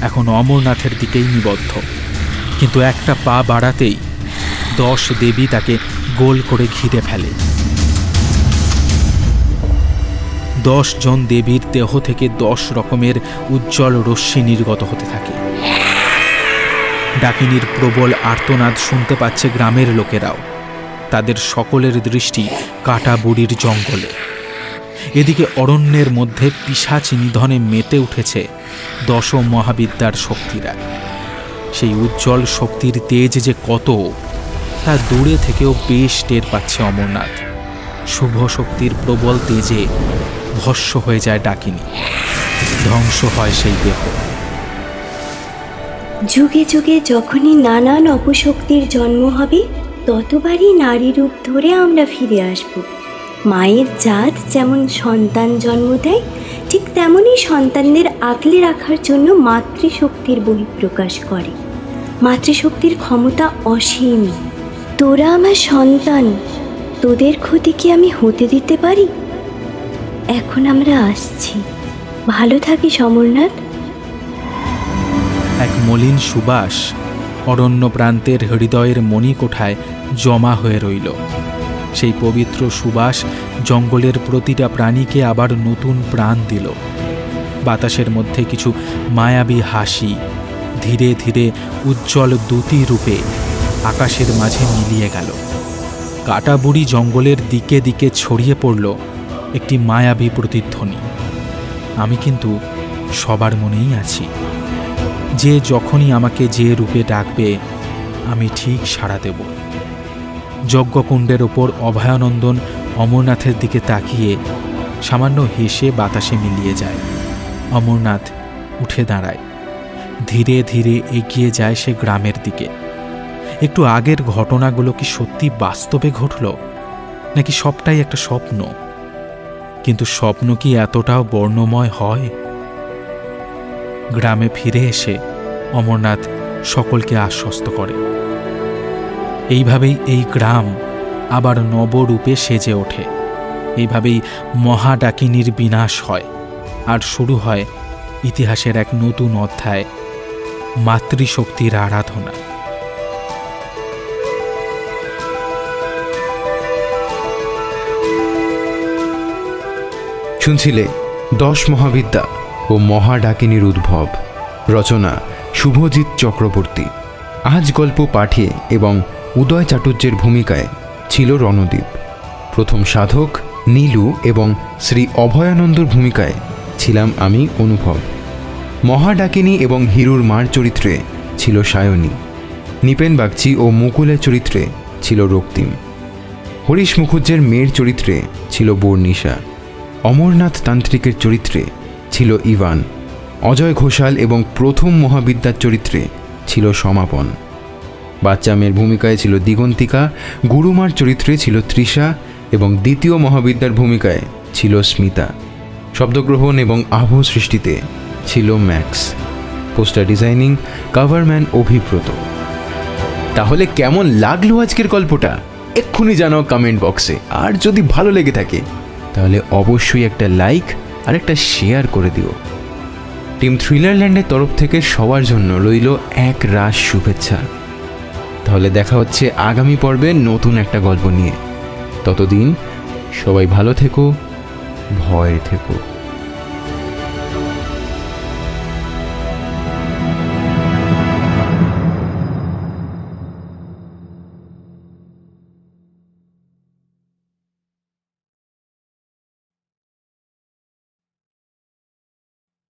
এখন অমরনাথের দিকেই নিবদ্ধ। কিন্তু একটা পা বাড়াতেই 10 দেবী তাকে গোল করে ঘিরে ফেলে। 10 জন দেবীর দেহ থেকে 10 রকমের উজ্জ্বল রশ্মি নির্গত হতে থাকে। ডাকিনীর প্রবল আর্তনাদ শুনতে পাচ্ছে গ্রামের লোকেরাও। তাদের সকলের দৃষ্টি কাটা বুড়ির জঙ্গলে। এদিকে অরণ্যের মধ্যে পিশাচ নিধনে মেতে উঠেছে 10 মহাবিদ্যার শক্তিরা। সেই উজ্জ্বল শক্তির তেজ যে কত তা দূরে থেকেও বেশ টের পাচ্ছে অমরনাথ। শুভ শক্তির প্রবল তেজে ভস্ম হয়ে যায় ডাকিনী, ধ্বংস হয় সেই দেহ। যুগে যুগে যখনই নানান অপশক্তির জন্ম হবে ততবারই নারী রূপ ধরে আমরা ফিরে আসব। মায়ের জাত যেমন সন্তান জন্ম দেয়, ঠিক তেমনই সন্তানদের আগলে রাখার জন্য মাতৃশক্তির বহিঃপ্রকাশ করে। মাতৃশক্তির ক্ষমতা অসীম। তোরা আমার সন্তান, তোদের ক্ষতি কি আমি হতে দিতে পারি? এখন আমরা আসছি, ভালো থাকিস অমরনাথ। এক মলিন সুবাস অরণ্য প্রান্তের হৃদয়ের মণিকোঠায় জমা হয়ে রইল। সেই পবিত্র সুবাস জঙ্গলের প্রতিটা প্রাণীকে আবার নতুন প্রাণ দিল। বাতাসের মধ্যে কিছু মায়াবী হাসি ধীরে ধীরে উজ্জ্বল দ্যুতি রূপে আকাশের মাঝে মিলিয়ে গেল। কাটাবুড়ি জঙ্গলের দিকে দিকে ছড়িয়ে পড়ল একটি মায়াবী প্রতিধ্বনি। আমি কিন্তু সবার মনেই আছি। যে যখনই আমাকে যে রূপে ডাকবে আমি ঠিক সাড়া দেব। যজ্ঞকুণ্ডের ওপর অভয়ানন্দন অমরনাথের দিকে তাকিয়ে সামান্য হেসে বাতাসে মিলিয়ে যায়। অমরনাথ উঠে দাঁড়ায়, ধীরে ধীরে এগিয়ে যায় সে গ্রামের দিকে। একটু আগের ঘটনাগুলো কি সত্যি বাস্তবে ঘটল, নাকি সবটাই একটা স্বপ্ন? কিন্তু স্বপ্ন কি এতটাও বর্ণময় হয়? গ্রামে ফিরে এসে অমরনাথ সকলকে আশ্বস্ত করে। এইভাবেই এই গ্রাম আবার নবরূপে সেজে ওঠে। এইভাবেই মহাডাকিনীর বিনাশ হয়, আর শুরু হয় ইতিহাসের এক নতুন অধ্যায়, মাতৃশক্তির আরাধনা। শুনছিলে 10 মহাবিদ্যা ও মহাডাকিনীর উদ্ভব। রচনা শুভজিৎ চক্রবর্তী। আজ গল্প পাঠে এবং উদয় চাটুর্যের ভূমিকায় ছিল রণদীপ। প্রথম সাধক নীলু এবং শ্রী অভয়ানন্দর ভূমিকায় ছিলাম আমি অনুভব। মহাডাকিনী এবং হিরুর মার চরিত্রে ছিল সায়নী। নিপেন বাগচি ও মুকুলের চরিত্রে ছিল রক্তিম। হরিশ মুখুজ্জের মেয়ের চরিত্রে ছিল বর্ণিশা। অমরনাথ তান্ত্রিকের চরিত্রে ছিল ইভান। অজয় ঘোষাল এবং প্রথম মহাবিদ্যার চরিত্রে ছিল সমাপন। বাচ্চা মেয়ের ভূমিকায় ছিল দিগন্তিকা। গুরুমার চরিত্রে ছিল তৃষা এবং দ্বিতীয় মহাবিদ্যার ভূমিকায় ছিল স্মিতা। শব্দগ্রহণ এবং আবহ সৃষ্টিতে ছিল ম্যাক্স। পোস্টার ডিজাইনিং কভারম্যান অভিব্রত। তাহলে কেমন লাগলো আজকের গল্পটা এক্ষুনি জানাও কমেন্ট বক্সে। আর যদি ভালো লেগে থাকে তাহলে অবশ্যই একটা লাইক আর একটা শেয়ার করে দিও। টিম থ্রিলারল্যান্ডের তরফ থেকে সবার জন্য রইল এক রাশ শুভেচ্ছা। তাহলে দেখা হচ্ছে আগামী পর্বে নতুন একটা গল্প নিয়ে। ততদিন সবাই ভালো থেকো, ভয় থেকো।